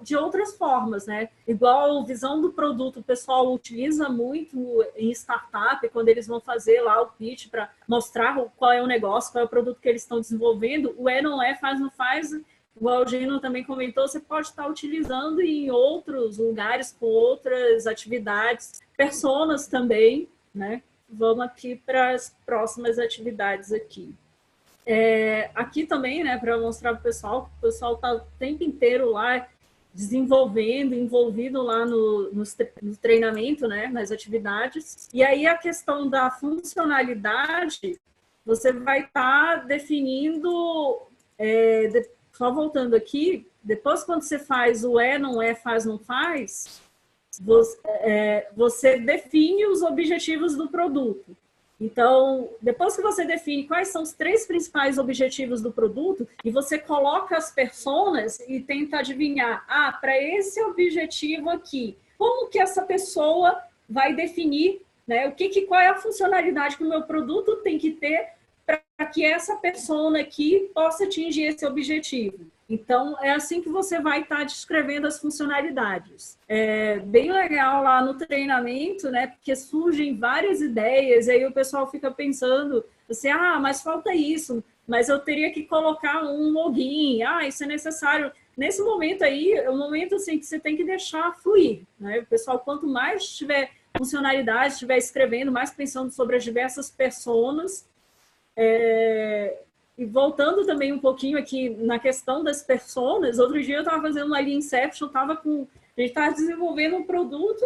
de outras formas, né? Igual visão do produto, o pessoal utiliza muito em startup, quando eles vão fazer lá o pitch para mostrar qual é o negócio, qual é o produto que eles estão desenvolvendo. O não faz, não faz, igual o Gino também comentou, você pode estar utilizando em outros lugares, com outras atividades, personas também, né? Vamos aqui para as próximas atividades aqui. Aqui também, né, para mostrar para o pessoal está o tempo inteiro lá desenvolvendo, envolvido lá no treinamento, né, nas atividades. E aí a questão da funcionalidade, você vai estar definindo, só voltando aqui, depois quando você faz o não faz, não faz, você define os objetivos do produto. Então, depois que você define quais são os 3 principais objetivos do produto, e você coloca as personas e tenta adivinhar, para esse objetivo aqui, como que essa pessoa vai definir, né? Qual é a funcionalidade que o meu produto tem que ter para que essa persona aqui possa atingir esse objetivo. Então, é assim que você vai estar descrevendo as funcionalidades. É bem legal lá no treinamento, né? Porque surgem várias ideias, e aí o pessoal fica pensando assim, mas falta isso, mas eu teria que colocar um login, isso é necessário. Nesse momento aí, é um momento assim, que você tem que deixar fluir, né? O pessoal, quanto mais tiver funcionalidade, estiver escrevendo, mais pensando sobre as diversas personas, E voltando também um pouquinho aqui na questão das personas, outro dia eu estava fazendo uma Lean Inception, a gente estava desenvolvendo um produto,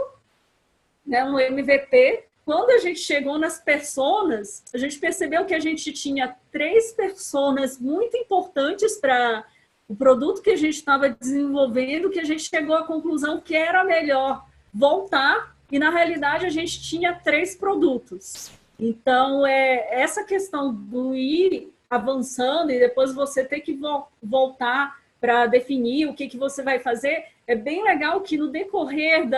né, um MVP. Quando a gente chegou nas personas, a gente percebeu que a gente tinha 3 personas muito importantes para o produto que a gente estava desenvolvendo, que a gente chegou à conclusão que era melhor voltar, e na realidade a gente tinha 3 produtos. Então, essa questão do ir avançando e depois você ter que voltar para definir o que você vai fazer, é bem legal que no decorrer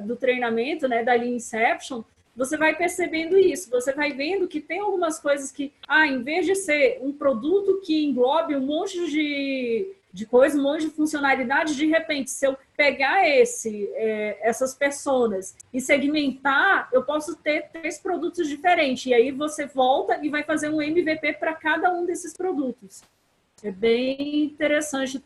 do treinamento, né, da Lean Inception, você vai percebendo isso, você vai vendo que tem algumas coisas que, em vez de ser um produto que englobe um monte de coisa, um monte de funcionalidade, de repente, se eu pegar essas personas e segmentar, eu posso ter 3 produtos diferentes. E aí você volta e vai fazer um MVP para cada um desses produtos. É bem interessante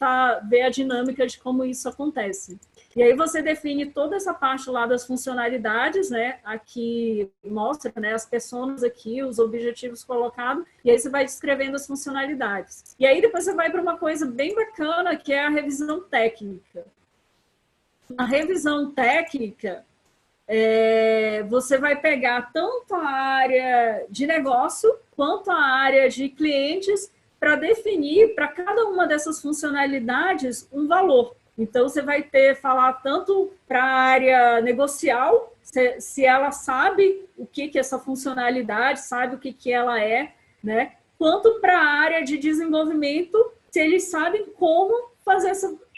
ver a dinâmica de como isso acontece. E aí você define toda essa parte lá das funcionalidades, né? Aqui mostra, né, as pessoas aqui, os objetivos colocados, e aí você vai descrevendo as funcionalidades. E aí depois você vai para uma coisa bem bacana, que é a revisão técnica. Na revisão técnica, você vai pegar tanto a área de negócio quanto a área de clientes para definir para cada uma dessas funcionalidades um valor. Então, você vai falar tanto para a área negocial, se ela sabe o que é essa funcionalidade, sabe o que ela é, né? Quanto para a área de desenvolvimento, se eles sabem como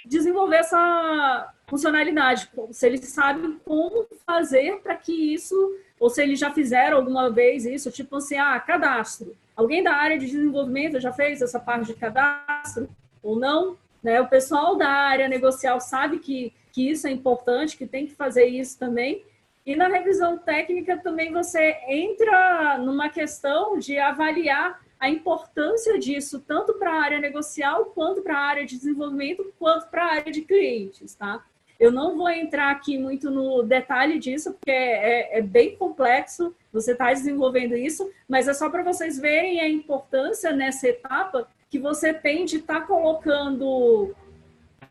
desenvolver essa funcionalidade, se eles sabem como fazer para que isso, ou se eles já fizeram alguma vez isso, tipo assim, cadastro. Alguém da área de desenvolvimento já fez essa parte de cadastro ou não? Né? O pessoal da área negocial sabe que isso é importante, que tem que fazer isso também. E na revisão técnica também você entra numa questão de avaliar a importância disso, tanto para a área negocial, quanto para a área de desenvolvimento, quanto para a área de clientes, tá? Eu não vou entrar aqui muito no detalhe disso, porque é bem complexo, você está desenvolvendo isso, mas é só para vocês verem a importância nessa etapa que você tem de estar colocando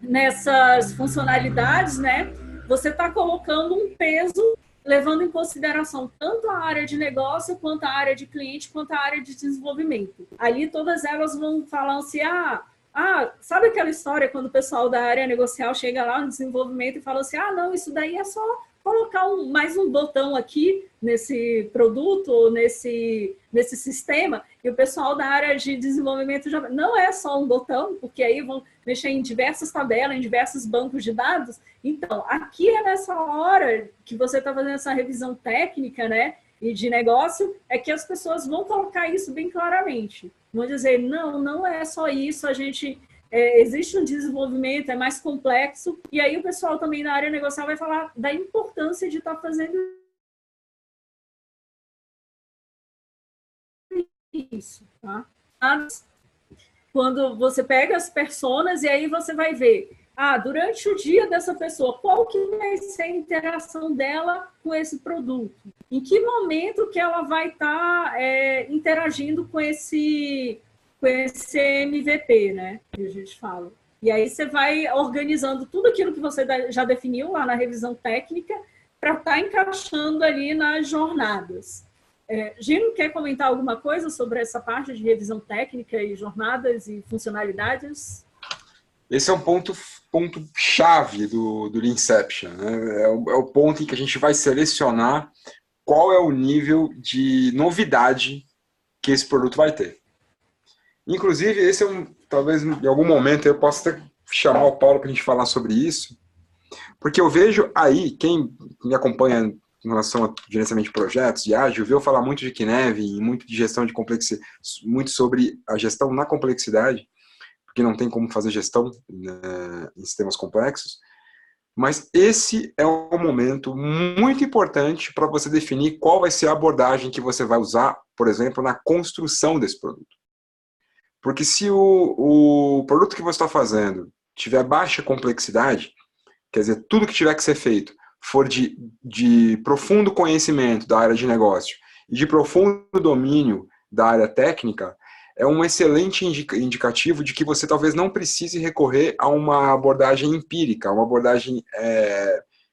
nessas funcionalidades, né? Você está colocando um peso, levando em consideração tanto a área de negócio, quanto a área de cliente, quanto a área de desenvolvimento. Ali todas elas vão falar assim, sabe aquela história quando o pessoal da área negocial chega lá no desenvolvimento e fala assim, não, isso daí é só colocar mais um botão aqui nesse produto ou nesse sistema, e o pessoal da área de desenvolvimento já não é só um botão, porque aí vão mexer em diversas tabelas, em diversos bancos de dados. Então, aqui é nessa hora que você está fazendo essa revisão técnica, né, e de negócio, é que as pessoas vão colocar isso bem claramente. Vão dizer, não é só isso, existe um desenvolvimento, é mais complexo, e aí o pessoal também na área negocial vai falar da importância de estar fazendo isso, tá? Quando você pega as personas e aí você vai ver, durante o dia dessa pessoa, qual que vai ser a interação dela com esse produto? Em que momento que ela vai estar interagindo com esse MVP, né, que a gente fala. E aí você vai organizando tudo aquilo que você já definiu lá na revisão técnica para estar encaixando ali nas jornadas. Gino, quer comentar alguma coisa sobre essa parte de revisão técnica e jornadas e funcionalidades? Esse é um ponto-chave do Lean Inception, né? É o ponto em que a gente vai selecionar qual é o nível de novidade que esse produto vai ter. Inclusive, esse talvez em algum momento eu possa até chamar o Paulo para a gente falar sobre isso, porque eu vejo aí, quem me acompanha em relação a gerenciamento de projetos, de ágil, viu eu falar muito de Kinev e muito de gestão de complexidade, muito sobre a gestão na complexidade, porque não tem como fazer gestão, né, em sistemas complexos, mas esse é um momento muito importante para você definir qual vai ser a abordagem que você vai usar, por exemplo, na construção desse produto. Porque se o produto que você está fazendo tiver baixa complexidade, quer dizer, tudo que tiver que ser feito for de profundo conhecimento da área de negócio e de profundo domínio da área técnica, é um excelente indicativo de que você talvez não precise recorrer a uma abordagem empírica, uma abordagem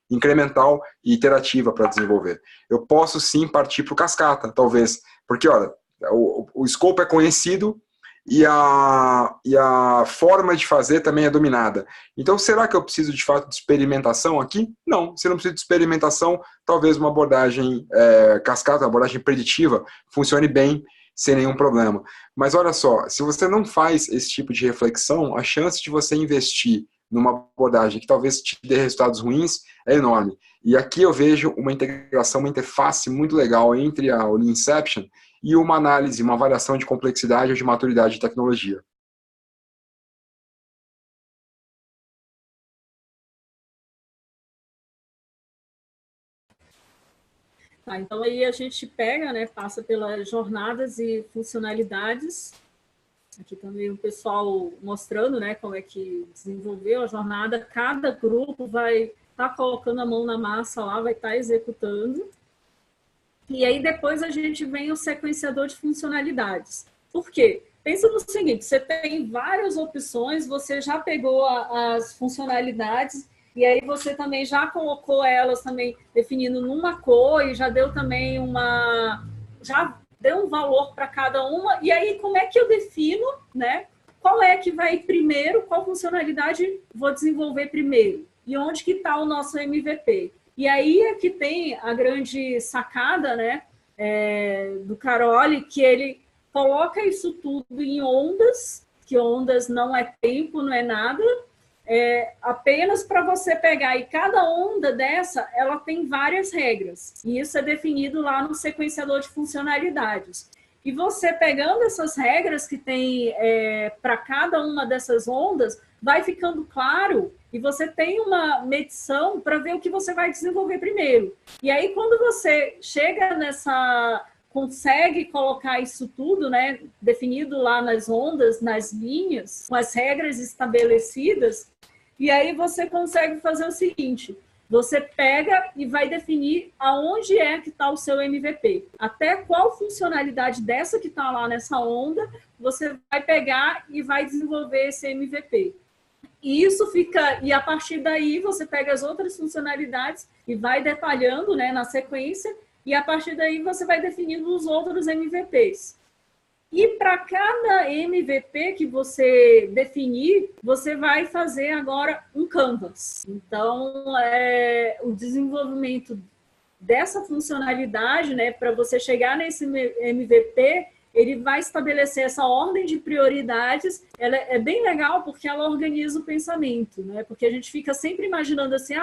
incremental e iterativa para desenvolver. Eu posso sim partir para o cascata, talvez, porque olha, o escopo é conhecido e a forma de fazer também é dominada. Então, será que eu preciso de fato de experimentação aqui? Não, se não preciso de experimentação, talvez uma abordagem cascata, uma abordagem preditiva, funcione bem, sem nenhum problema. Mas olha só, se você não faz esse tipo de reflexão, a chance de você investir numa abordagem que talvez te dê resultados ruins é enorme. E aqui eu vejo uma integração, uma interface muito legal entre o Leanception e uma análise, uma avaliação de complexidade ou de maturidade de tecnologia. Tá, então aí a gente pega, né, passa pelas jornadas e funcionalidades. Aqui também o pessoal mostrando, né, como é que desenvolveu a jornada. Cada grupo vai estar colocando a mão na massa lá, vai estar executando. E aí depois a gente vem o sequenciador de funcionalidades. Por quê? Pensa no seguinte, você tem várias opções, você já pegou as funcionalidades e aí você também já colocou elas também definindo numa cor e já deu também já deu um valor para cada uma. E aí como é que eu defino, né? Qual é que vai primeiro, qual funcionalidade vou desenvolver primeiro? E onde que está o nosso MVP? E aí é que tem a grande sacada, né, do Caroli, que ele coloca isso tudo em ondas, que ondas não é tempo, não é nada, apenas para você pegar. E cada onda dessa, ela tem várias regras. E isso é definido lá no sequenciador de funcionalidades. E você pegando essas regras que tem para cada uma dessas ondas, vai ficando claro e você tem uma medição para ver o que você vai desenvolver primeiro. E aí, quando você chega consegue colocar isso tudo, né, definido lá nas ondas, nas linhas, com as regras estabelecidas, e aí você consegue fazer o seguinte, você pega e vai definir aonde é que está o seu MVP. Até qual funcionalidade dessa que está lá nessa onda, você vai pegar e vai desenvolver esse MVP. E isso fica, e a partir daí você pega as outras funcionalidades e vai detalhando, né, na sequência, e a partir daí você vai definindo os outros MVPs. E para cada MVP que você definir, você vai fazer agora um canvas. Então, o desenvolvimento dessa funcionalidade, né, para você chegar nesse MVP, ele vai estabelecer essa ordem de prioridades. Ela é bem legal porque ela organiza o pensamento, né? Porque a gente fica sempre imaginando assim,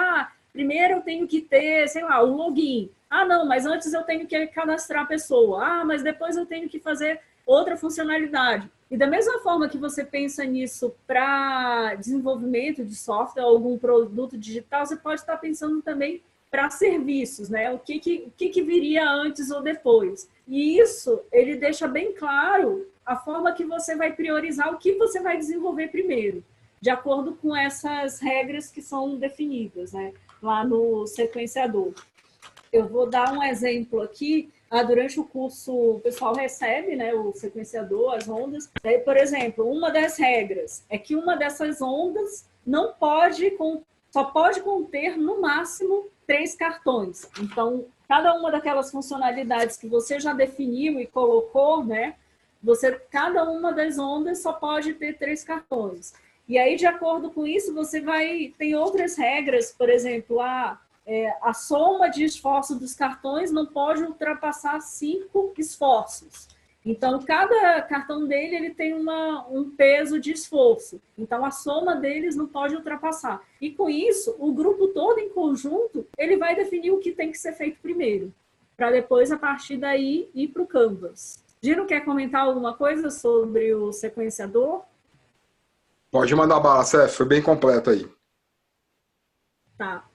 primeiro eu tenho que ter, sei lá, o login. Não, mas antes eu tenho que cadastrar a pessoa. Mas depois eu tenho que fazer outra funcionalidade. E da mesma forma que você pensa nisso para desenvolvimento de software ou algum produto digital, você pode estar pensando também para serviços, né? O que viria antes ou depois. E isso, ele deixa bem claro a forma que você vai priorizar o que você vai desenvolver primeiro, de acordo com essas regras que são definidas, né, lá no sequenciador. Eu vou dar um exemplo aqui. Durante o curso, o pessoal recebe, né, o sequenciador, as ondas. Por exemplo, uma das regras é que uma dessas ondas só pode conter, no máximo, 3 cartões. Então, cada uma daquelas funcionalidades que você já definiu e colocou, né, cada uma das ondas só pode ter 3 cartões. E aí, de acordo com isso, tem outras regras, por exemplo, a soma de esforço dos cartões não pode ultrapassar 5 esforços. Então, cada cartão dele ele tem um peso de esforço. Então, a soma deles não pode ultrapassar. E com isso, o grupo todo em conjunto, ele vai definir o que tem que ser feito primeiro, para depois, a partir daí, ir para o Canvas. Gino, quer comentar alguma coisa sobre o sequenciador? Pode mandar bala, Cef, foi bem completo aí. Tá.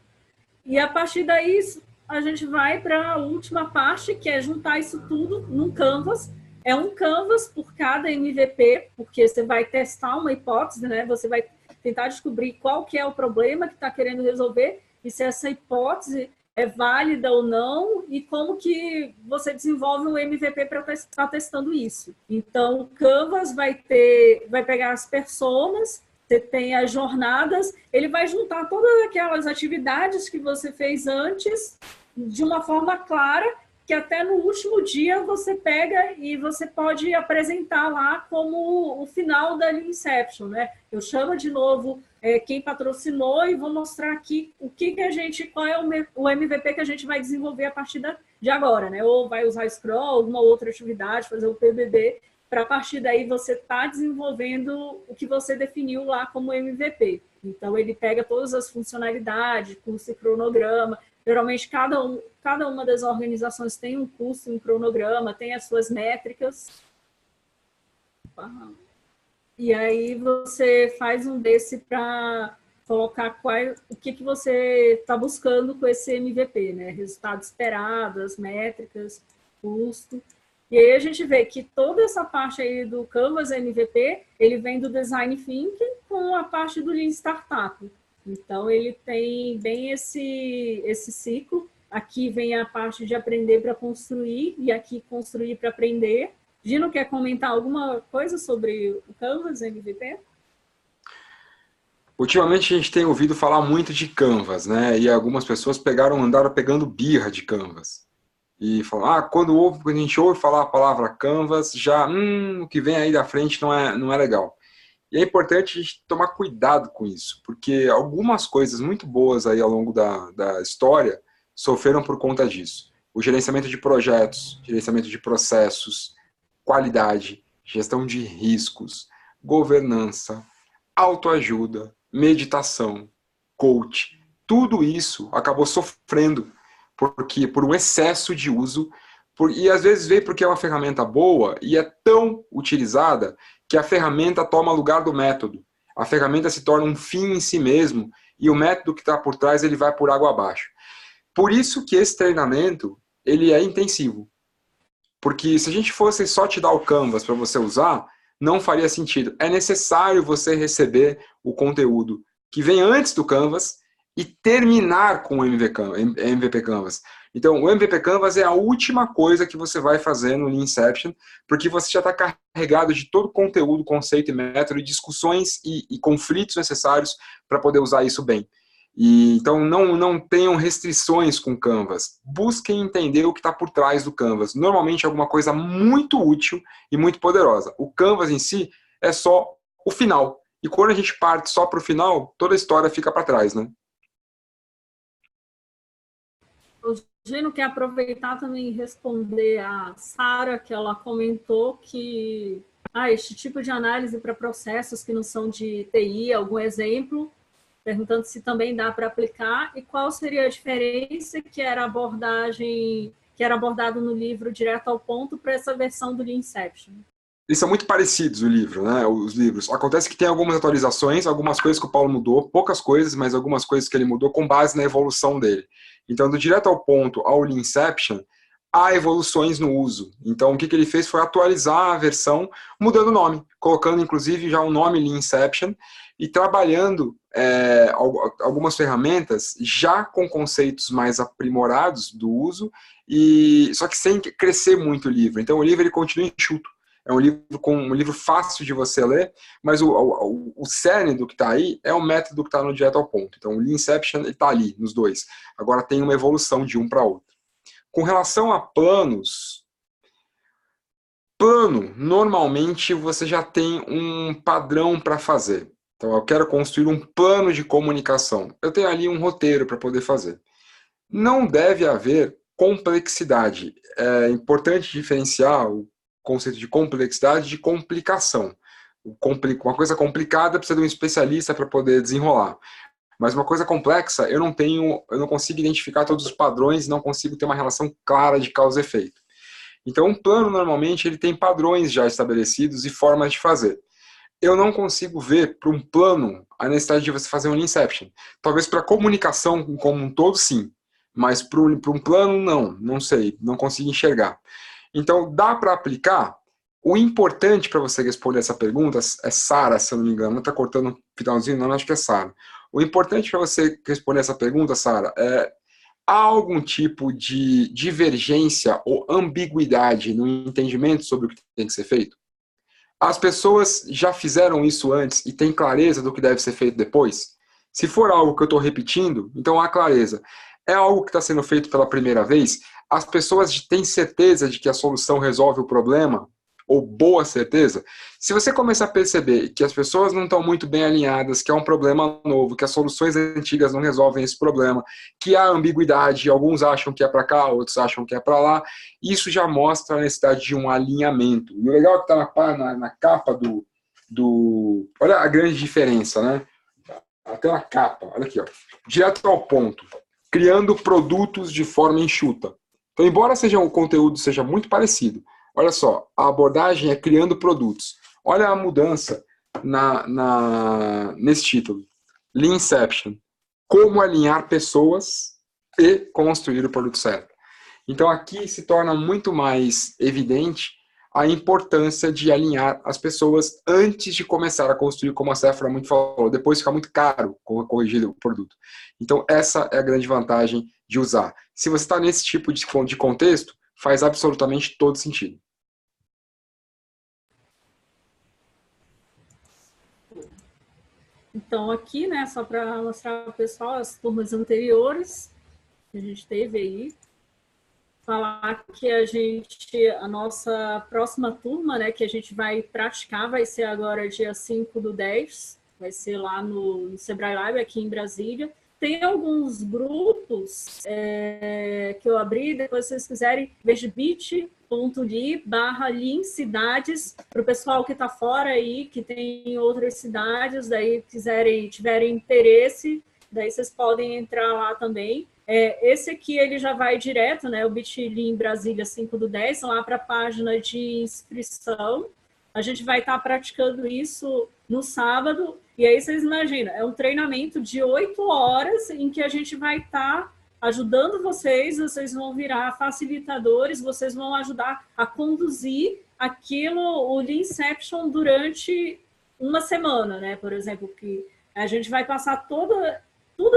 E a partir daí, a gente vai para a última parte, que é juntar isso tudo num Canvas. É um Canvas por cada MVP, porque você vai testar uma hipótese, né? Você vai tentar descobrir qual que é o problema que está querendo resolver e se essa hipótese é válida ou não e como que você desenvolve um MVP para estar testando isso. Então, o Canvas vai pegar as personas, você tem as jornadas, ele vai juntar todas aquelas atividades que você fez antes de uma forma clara, que até no último dia você pega e você pode apresentar lá como o final da Inception, né? Eu chamo de novo quem patrocinou e vou mostrar aqui qual é o MVP que a gente vai desenvolver a partir de agora, né? Ou vai usar Scrum, alguma outra atividade, fazer o PBB, para a partir daí você tá desenvolvendo o que você definiu lá como MVP. Então ele pega todas as funcionalidades, custo e cronograma. Geralmente, cada uma das organizações tem um custo, um cronograma, tem as suas métricas. E aí você faz um desse para colocar o que você está buscando com esse MVP, né? Resultado esperado, as métricas, custo. E aí a gente vê que toda essa parte aí do Canvas MVP, ele vem do Design Thinking com a parte do Lean Startup. Então, ele tem bem esse ciclo. Aqui vem a parte de aprender para construir e aqui construir para aprender. Gino, quer comentar alguma coisa sobre o Canvas MVP? Ultimamente a gente tem ouvido falar muito de Canvas, né? E algumas pessoas andaram pegando birra de Canvas. E falam, quando a gente ouve falar a palavra Canvas, já, o que vem aí da frente não é legal. E é importante a gente tomar cuidado com isso, porque algumas coisas muito boas aí ao longo da história sofreram por conta disso. O gerenciamento de projetos, gerenciamento de processos, qualidade, gestão de riscos, governança, autoajuda, meditação, coach, tudo isso acabou sofrendo por um excesso de uso, e às vezes veio porque é uma ferramenta boa e é tão utilizada que a ferramenta toma lugar do método. A ferramenta se torna um fim em si mesmo e o método que está por trás ele vai por água abaixo. Por isso que esse treinamento ele é intensivo. Porque se a gente fosse só te dar o Canvas para você usar, não faria sentido. É necessário você receber o conteúdo que vem antes do Canvas e terminar com o MVP Canvas. Então, o MVP Canvas é a última coisa que você vai fazer no Lean Inception, porque você já está carregado de todo o conteúdo, conceito e método, discussões e conflitos necessários para poder usar isso bem. Então, não tenham restrições com o Canvas. Busquem entender o que está por trás do Canvas. Normalmente, é alguma coisa muito útil e muito poderosa. O Canvas em si é só o final. E quando a gente parte só para o final, toda a história fica para trás, né? O Gino quer aproveitar também e responder a Sara, que ela comentou que este tipo de análise para processos que não são de TI, algum exemplo, perguntando se também dá para aplicar e qual seria a diferença que era abordado no livro Direto ao Ponto para essa versão do Lean Inception. Eles são muito parecidos os livros. Acontece que tem algumas atualizações, algumas coisas que o Paulo mudou, poucas coisas, mas algumas coisas que ele mudou com base na evolução dele. Então, do Direto ao Ponto ao Lean Inception, há evoluções no uso. Então, o que ele fez foi atualizar a versão, mudando o nome, colocando inclusive já o nome Lean Inception e trabalhando algumas ferramentas já com conceitos mais aprimorados do uso, só que sem crescer muito o livro. Então, o livro ele continua enxuto. É um livro fácil de você ler, mas o cerne do que está aí é o método que está no Direto ao Ponto. Então, o Lean Inception está ali, nos dois. Agora tem uma evolução de um para outro. Com relação a planos, normalmente você já tem um padrão para fazer. Então, eu quero construir um plano de comunicação. Eu tenho ali um roteiro para poder fazer. Não deve haver complexidade. É importante diferenciar o conceito de complexidade de complicação. Uma coisa complicada precisa de um especialista para poder desenrolar. Mas uma coisa complexa, eu não consigo identificar todos os padrões, não consigo ter uma relação clara de causa e efeito. Então, um plano, normalmente, ele tem padrões já estabelecidos e formas de fazer. Eu não consigo ver para um plano a necessidade de você fazer um Lean Inception. Talvez para a comunicação como um todo, sim. Mas para um plano, não sei, não consigo enxergar. Então, dá para aplicar? O importante para você responder essa pergunta, é Sara, se eu não me engano, não está cortando o finalzinho, não, acho que é Sara. O importante para você responder essa pergunta, Sara, é há algum tipo de divergência ou ambiguidade no entendimento sobre o que tem que ser feito? As pessoas já fizeram isso antes e têm clareza do que deve ser feito depois? Se for algo que eu estou repetindo, então há clareza. É algo que está sendo feito pela primeira vez? As pessoas têm certeza de que a solução resolve o problema? Ou boa certeza? Se você começar a perceber que as pessoas não estão muito bem alinhadas, que é um problema novo, que as soluções antigas não resolvem esse problema, que há ambiguidade, alguns acham que é para cá, outros acham que é para lá, isso já mostra a necessidade de um alinhamento. E o legal é que está na capa do... Olha a grande diferença, né? Até na capa, olha aqui, ó. Direto ao ponto. Criando produtos de forma enxuta. Então, embora o conteúdo seja muito parecido, olha só, a abordagem é criando produtos. Olha a mudança nesse título. Leanception. Como alinhar pessoas e construir o produto certo. Então, aqui se torna muito mais evidente a importância de alinhar as pessoas antes de começar a construir, como a Sephora muito falou. Depois fica muito caro corrigir o produto. Então, essa é a grande vantagem de usar. Se você está nesse tipo de contexto, faz absolutamente todo sentido. Então, aqui, né, só para mostrar para o pessoal as turmas anteriores que a gente teve aí, falar que a nossa próxima turma, né, que a gente vai praticar, vai ser agora dia 5/10, vai ser lá no Sebrae Live, aqui em Brasília. Tem alguns grupos que eu abri, depois se vocês quiserem, veja bit.ly/leancidades, para o pessoal que está fora aí, que tem outras cidades, daí tiverem interesse, daí vocês podem entrar lá também. Esse aqui ele já vai direto, né, o Bit.ly em Brasília 5/10, lá para a página de inscrição. A gente vai estar praticando isso no sábado, e aí vocês imaginam, é um treinamento de 8 horas em que a gente vai estar ajudando vocês vão virar facilitadores, vocês vão ajudar a conduzir o Leanception durante uma semana, né? Por exemplo, que a gente vai passar tudo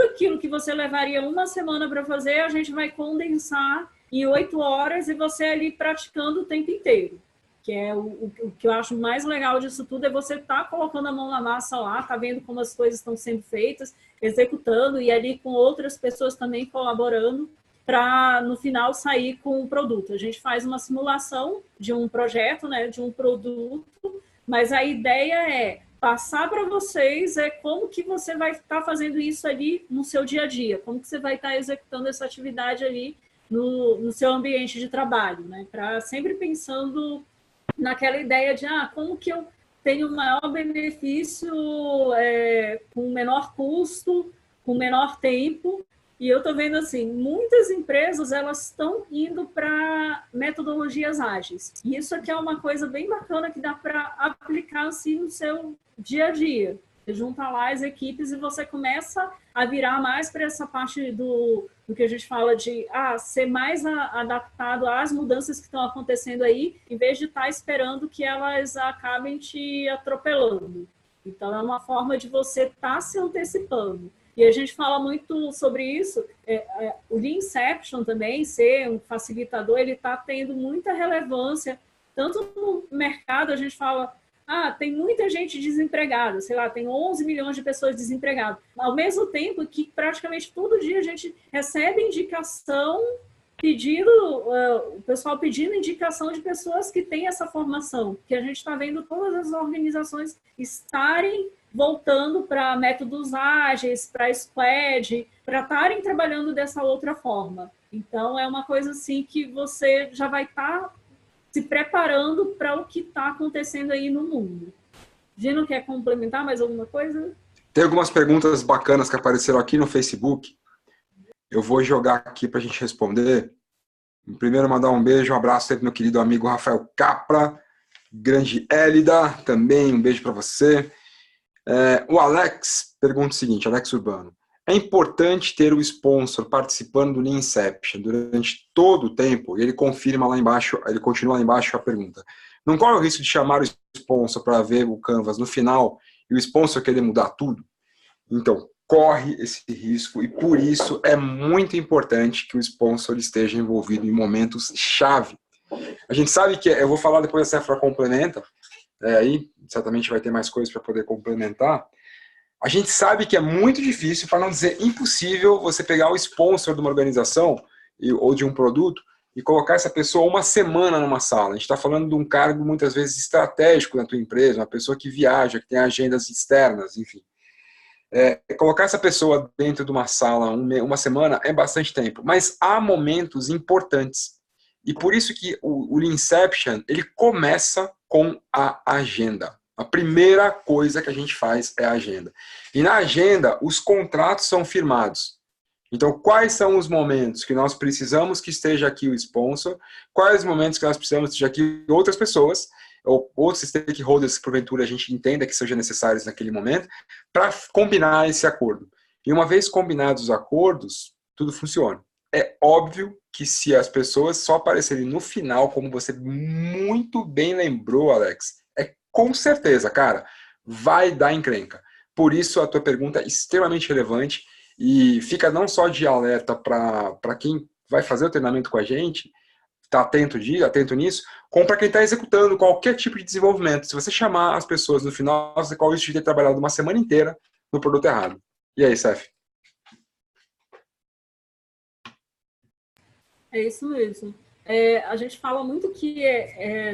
aquilo que você levaria uma semana para fazer, a gente vai condensar em 8 horas e você ali praticando o tempo inteiro. Que é o que eu acho mais legal disso tudo, é você estar colocando a mão na massa lá, tá vendo como as coisas estão sendo feitas, executando, e ali com outras pessoas também colaborando, para no final sair com um produto. A gente faz uma simulação de um projeto, né, de um produto, mas a ideia é passar para vocês como que você vai estar fazendo isso ali no seu dia a dia, como que você vai estar executando essa atividade ali no seu ambiente de trabalho, né? Para sempre pensando naquela ideia de como que eu tenho o maior benefício com menor custo, com menor tempo. E eu estou vendo assim, muitas empresas elas estão indo para metodologias ágeis. E isso aqui é uma coisa bem bacana que dá para aplicar assim no seu dia a dia. Você junta lá as equipes e você começa a virar mais para essa parte do que a gente fala de ser mais adaptado às mudanças que estão acontecendo aí, em vez de estar esperando que elas acabem te atropelando. Então, é uma forma de você estar se antecipando. E a gente fala muito sobre isso. O Leanception também, ser um facilitador, ele está tendo muita relevância, tanto no mercado, a gente fala, tem muita gente desempregada, sei lá, tem 11 milhões de pessoas desempregadas. Ao mesmo tempo que praticamente todo dia a gente recebe indicação, o pessoal pedindo indicação de pessoas que têm essa formação, que a gente está vendo todas as organizações estarem voltando para métodos ágeis, para squad, para estarem trabalhando dessa outra forma. Então, é uma coisa assim que você já vai estar se preparando para o que está acontecendo aí no mundo. Gino, quer complementar mais alguma coisa? Tem algumas perguntas bacanas que apareceram aqui no Facebook. Eu vou jogar aqui para a gente responder. Primeiro, mandar um beijo, um abraço sempre meu querido amigo Rafael Capra, grande Hélida, também um beijo para você. O Alex pergunta o seguinte, Alex Urbano. É importante ter o sponsor participando do Leanception durante todo o tempo? E ele confirma lá embaixo, ele continua lá embaixo a pergunta. Não corre o risco de chamar o sponsor para ver o Canvas no final e o sponsor querer mudar tudo? Então, corre esse risco e por isso é muito importante que o sponsor esteja envolvido em momentos chave. A gente sabe que, eu vou falar depois da Sephora complementa, aí certamente vai ter mais coisas para poder complementar. A gente sabe que é muito difícil, para não dizer impossível, você pegar o sponsor de uma organização ou de um produto e colocar essa pessoa uma semana numa sala. A gente está falando de um cargo muitas vezes estratégico na tua empresa, uma pessoa que viaja, que tem agendas externas, enfim. Colocar essa pessoa dentro de uma sala uma semana é bastante tempo, mas há momentos importantes. E por isso que o Leanception, ele começa com a agenda. A primeira coisa que a gente faz é a agenda. E na agenda, os contratos são firmados. Então, quais são os momentos que nós precisamos que esteja aqui o sponsor? Quais os momentos que nós precisamos que esteja aqui outras pessoas? Ou outros stakeholders que, porventura, a gente entenda que sejam necessários naquele momento, para combinar esse acordo. E uma vez combinados os acordos, tudo funciona. É óbvio que se as pessoas só aparecerem no final, como você muito bem lembrou, Alex, com certeza, cara, vai dar encrenca. Por isso, a tua pergunta é extremamente relevante e fica não só de alerta para quem vai fazer o treinamento com a gente, tá atento nisso, como para quem está executando qualquer tipo de desenvolvimento. Se você chamar as pessoas no final, você corre o risco de ter trabalhado uma semana inteira no produto errado. E aí, Seth? É isso mesmo. A gente fala muito que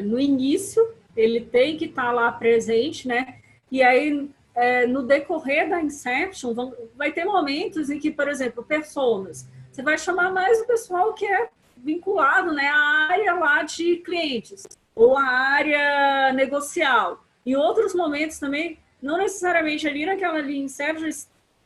no início ele tem que estar lá presente, né? E aí, no decorrer da Inception, vai ter momentos em que, por exemplo, personas, você vai chamar mais o pessoal que é vinculado, né, à área lá de clientes, ou à área negocial. Em outros momentos também, não necessariamente ali naquela linha Inception,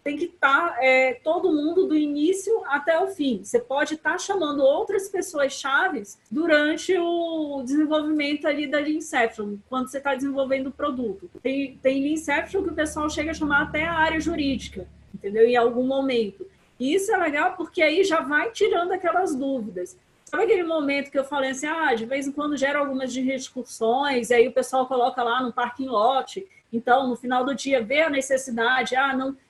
tem que estar todo mundo do início até o fim. Você pode estar chamando outras pessoas chaves durante o desenvolvimento ali da Lean Inception, quando você está desenvolvendo o produto. Tem Lean Inception que o pessoal chega a chamar até a área jurídica, entendeu? Em algum momento. E isso é legal porque aí já vai tirando aquelas dúvidas. Sabe aquele momento que eu falei assim, de vez em quando gera algumas discussões, e aí o pessoal coloca lá no parking lot. Então, no final do dia, vê a necessidade,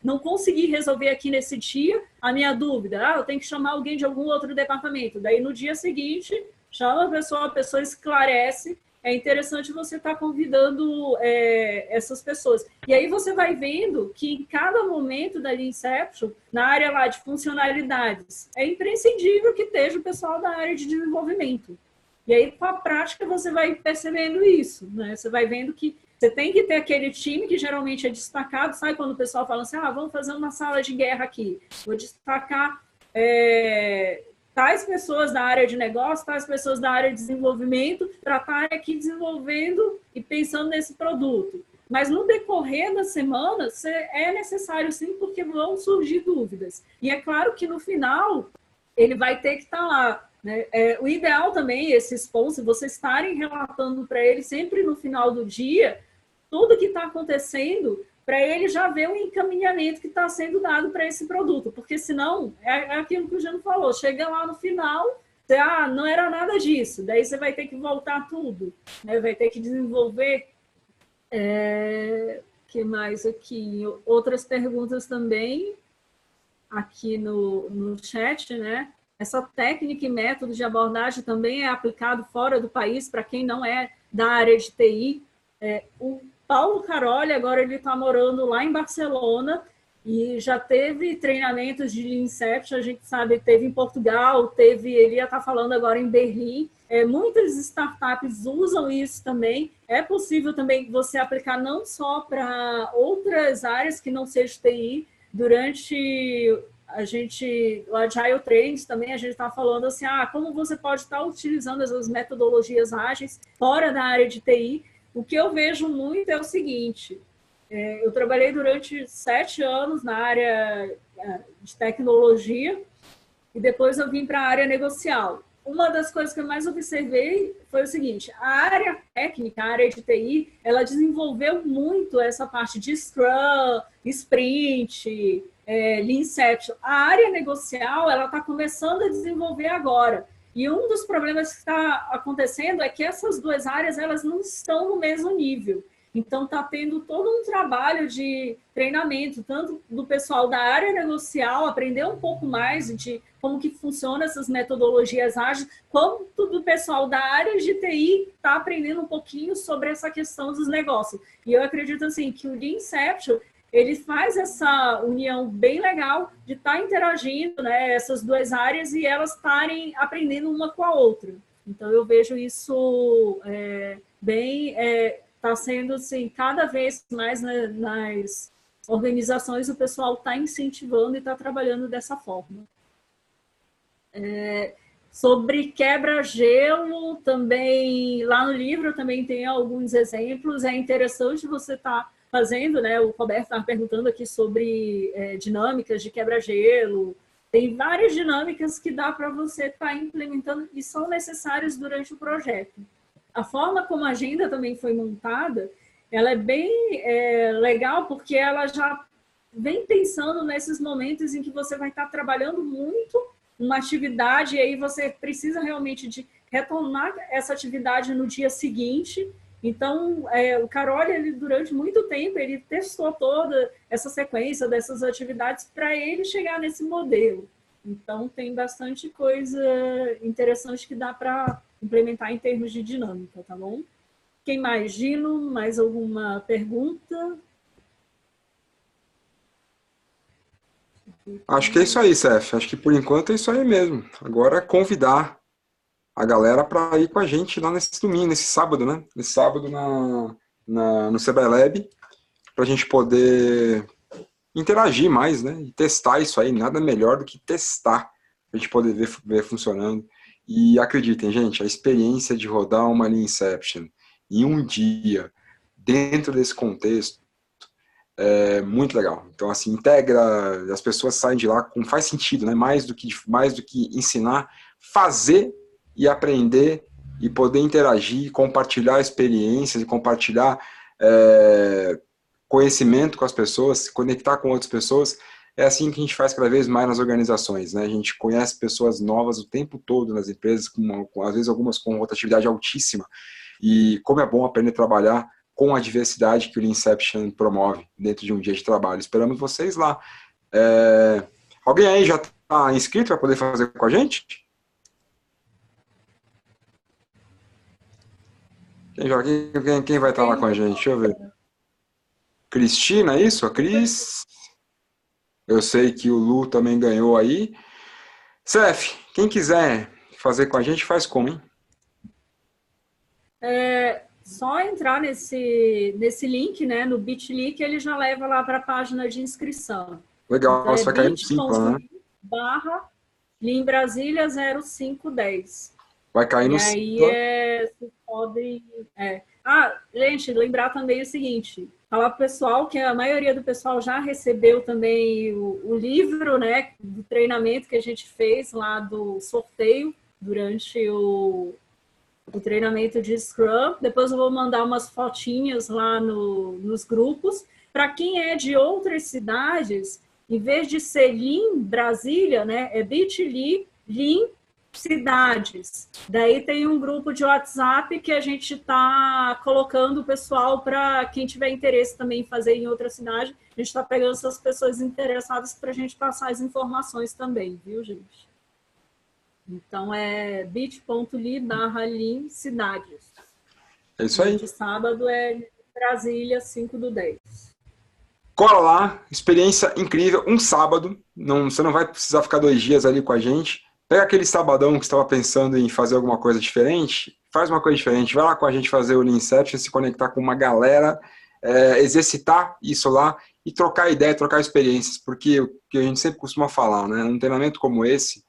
não consegui resolver aqui nesse dia a minha dúvida, eu tenho que chamar alguém de algum outro departamento. Daí, no dia seguinte, chama a pessoa esclarece. É interessante você estar convidando essas pessoas. E aí você vai vendo que em cada momento da Lean Inception, na área lá de funcionalidades, é imprescindível que esteja o pessoal da área de desenvolvimento. E aí, com a prática, você vai percebendo isso, né? Você vai vendo que você tem que ter aquele time que geralmente é destacado. Sabe quando o pessoal fala assim, vamos fazer uma sala de guerra aqui. Vou destacar tais pessoas da área de negócio, tais pessoas da área de desenvolvimento, para estarem aqui desenvolvendo e pensando nesse produto. Mas no decorrer da semana, é necessário sim, porque vão surgir dúvidas. E é claro que no final, ele vai ter que estar lá. Né? O ideal também, esse sponsor, vocês estarem relatando para ele sempre no final do dia tudo que está acontecendo, para ele já ver o encaminhamento que está sendo dado para esse produto, porque senão, é aquilo que o Jano falou, chega lá no final, você, não era nada disso, daí você vai ter que voltar tudo, né? Vai ter que desenvolver. Que mais aqui? Outras perguntas também, aqui no chat, né? Essa técnica e método de abordagem também é aplicado fora do país, para quem não é da área de TI. O Paulo Caroli, agora ele está morando lá em Barcelona e já teve treinamentos de Lean Inception, a gente sabe, teve em Portugal, ele ia estar falando agora em Berlim. Muitas startups usam isso também. É possível também você aplicar não só para outras áreas que não seja TI. Durante o Agile Trains também, a gente está falando assim, como você pode estar utilizando essas metodologias ágeis fora da área de TI. O que eu vejo muito é o seguinte, eu trabalhei durante 7 anos na área de tecnologia e depois eu vim para a área negocial. Uma das coisas que eu mais observei foi o seguinte, a área técnica, a área de TI, ela desenvolveu muito essa parte de Scrum, Sprint, Lean Inception. A área negocial, ela está começando a desenvolver agora. E um dos problemas que está acontecendo é que essas duas áreas, elas não estão no mesmo nível. Então, está tendo todo um trabalho de treinamento, tanto do pessoal da área negocial, aprender um pouco mais de como que funcionam essas metodologias ágeis, quanto do pessoal da área de TI está aprendendo um pouquinho sobre essa questão dos negócios. E eu acredito assim que o Lean Inception, ele faz essa união bem legal de estar interagindo, né, essas duas áreas e elas estarem aprendendo uma com a outra. Então, eu vejo isso bem... está sendo, assim, cada vez mais nas organizações o pessoal está incentivando e está trabalhando dessa forma. Sobre quebra-gelo, também, lá no livro também tem alguns exemplos, é interessante você estar fazendo, né? O Roberto estava perguntando aqui sobre dinâmicas de quebra-gelo, tem várias dinâmicas que dá para você estar implementando e são necessárias durante o projeto. A forma como a agenda também foi montada, ela é bem legal, porque ela já vem pensando nesses momentos em que você vai estar trabalhando muito uma atividade, e aí você precisa realmente de retornar essa atividade no dia seguinte. Então, o Carol, ele, durante muito tempo, ele testou toda essa sequência dessas atividades para ele chegar nesse modelo. Então, tem bastante coisa interessante que dá para implementar em termos de dinâmica, tá bom? Quem mais? Gino, mais alguma pergunta? Acho que é isso aí, Cef. Acho que por enquanto é isso aí mesmo. Agora é convidar a galera para ir com a gente lá nesse domingo, nesse sábado, né? Nesse sábado no Sebrae Lab, para a gente poder interagir mais, né? E testar isso aí. Nada melhor do que testar, para a gente poder ver funcionando. E acreditem, gente, a experiência de rodar uma Lean Inception em um dia, dentro desse contexto, é muito legal. Então, assim, integra, as pessoas saem de lá com faz sentido, né? Mais do que ensinar, fazer e aprender e poder interagir, compartilhar experiências e compartilhar conhecimento com as pessoas, se conectar com outras pessoas. É assim que a gente faz cada vez mais nas organizações, né? A gente conhece pessoas novas o tempo todo nas empresas, às vezes algumas com rotatividade altíssima, e como é bom aprender a trabalhar com a diversidade que o Lean Inception promove dentro de um dia de trabalho. Esperamos vocês lá. Alguém aí já está inscrito para poder fazer com a gente? Quem vai estar lá com a gente? Deixa eu ver. Cristina, é isso? A Cris? Eu sei que o Lu também ganhou aí. Cef, quem quiser fazer com a gente, faz como, hein? Só entrar nesse link, né, no Bitly, que ele já leva lá para a página de inscrição. Legal, Então, você vai cair no Simpla, né? /Lean Brasília 0510. Vai cair no Simpla. E Simpla. vocês podem... gente, lembrar também o seguinte, falar para o pessoal que a maioria do pessoal já recebeu também o livro, né, do treinamento que a gente fez lá do sorteio durante o treinamento de Scrum. Depois eu vou mandar umas fotinhas lá nos grupos. Para quem é de outras cidades, em vez de ser Lean Brasília, né, é Bitly Lean Cidades. Daí tem um grupo de WhatsApp que a gente está colocando o pessoal para quem tiver interesse também em fazer em outra cidade. A gente está pegando essas pessoas interessadas para a gente passar as informações também, viu, gente? Então, é bit.ly/Lean Cidades. É isso aí. De sábado é Brasília, 5/10. Cola lá, experiência incrível, um sábado. Você não vai precisar ficar 2 dias ali com a gente. Pega aquele sabadão que estava pensando em fazer alguma coisa diferente, faz uma coisa diferente, vai lá com a gente fazer o Lean Inception, se conectar com uma galera, exercitar isso lá e trocar ideia, trocar experiências, porque o que a gente sempre costuma falar, né? Num treinamento como esse,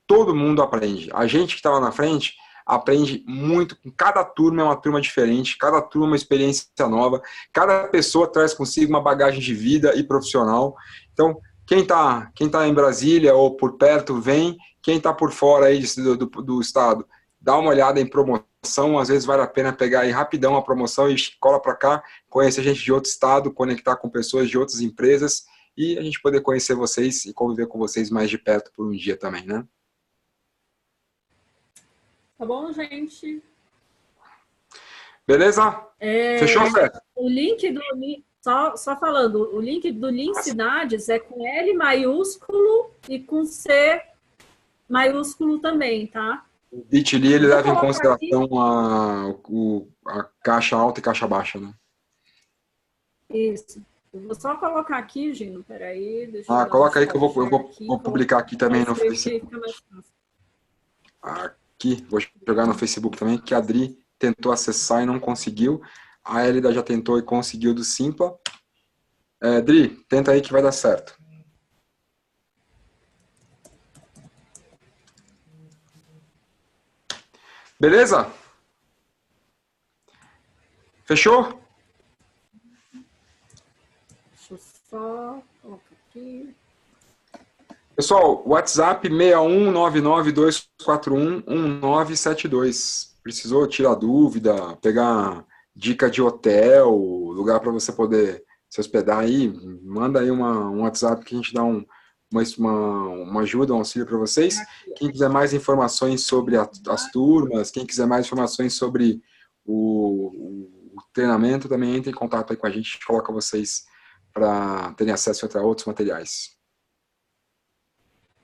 todo mundo aprende. A gente que estava na frente aprende muito. Cada turma é uma turma diferente, cada turma é uma experiência nova, cada pessoa traz consigo uma bagagem de vida e profissional. Então, quem tá em Brasília ou por perto, vem. Quem está por fora aí do estado, dá uma olhada em promoção. Às vezes vale a pena pegar aí rapidão a promoção e cola para cá, conhecer gente de outro estado, conectar com pessoas de outras empresas e a gente poder conhecer vocês e conviver com vocês mais de perto por um dia também, né? Tá bom, gente? Beleza? Fechou, Fé? O link do... Só falando, o link do Lean Cidades é com L maiúsculo e com C maiúsculo também, tá? O Bitly, ele Vou leva em colocar aqui. consideração a caixa alta e caixa baixa, né? Isso. Eu vou só colocar aqui, Gino. Peraí, deixa eu dar um Coloca aí que eu share vou aqui. publicar aqui Para também no escrever, que aí Facebook. fica mais fácil. Aqui, vou jogar no Facebook também, que a Adri tentou acessar e não conseguiu. A Elida já tentou e conseguiu do Simpla. Adri, tenta aí que vai dar certo. Beleza? Fechou? Deixa eu só colocar aqui. Pessoal, WhatsApp 61992411972. Precisou tirar dúvida, pegar dica de hotel, lugar para você poder se hospedar aí, manda aí um WhatsApp que a gente dá uma ajuda, um auxílio para vocês. Quem quiser mais informações sobre as turmas, quem quiser mais informações sobre o treinamento, também entre em contato aí com a gente coloca vocês para terem acesso a outros materiais.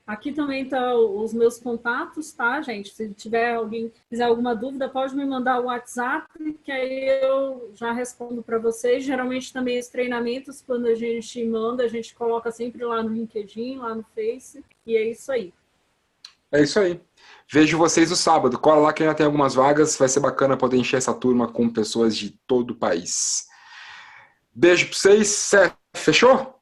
Aqui também estão os meus contatos, tá, gente? Se tiver alguém que quiser alguma dúvida, pode me mandar o WhatsApp, que aí eu já respondo para vocês. Geralmente também os treinamentos, quando a gente manda, a gente coloca sempre lá no LinkedIn, lá no Face, e é isso aí. É isso aí. Vejo vocês no sábado. Cola lá que ainda tem algumas vagas. Vai ser bacana poder encher essa turma com pessoas de todo o país. Beijo para vocês. Fechou?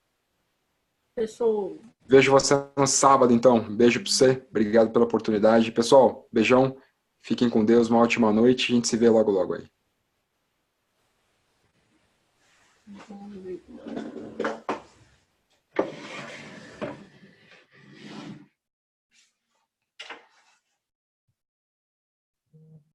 Fechou. Vejo você no sábado, então. Beijo para você. Obrigado pela oportunidade. Pessoal, beijão. Fiquem com Deus. Uma ótima noite. A gente se vê logo, logo aí.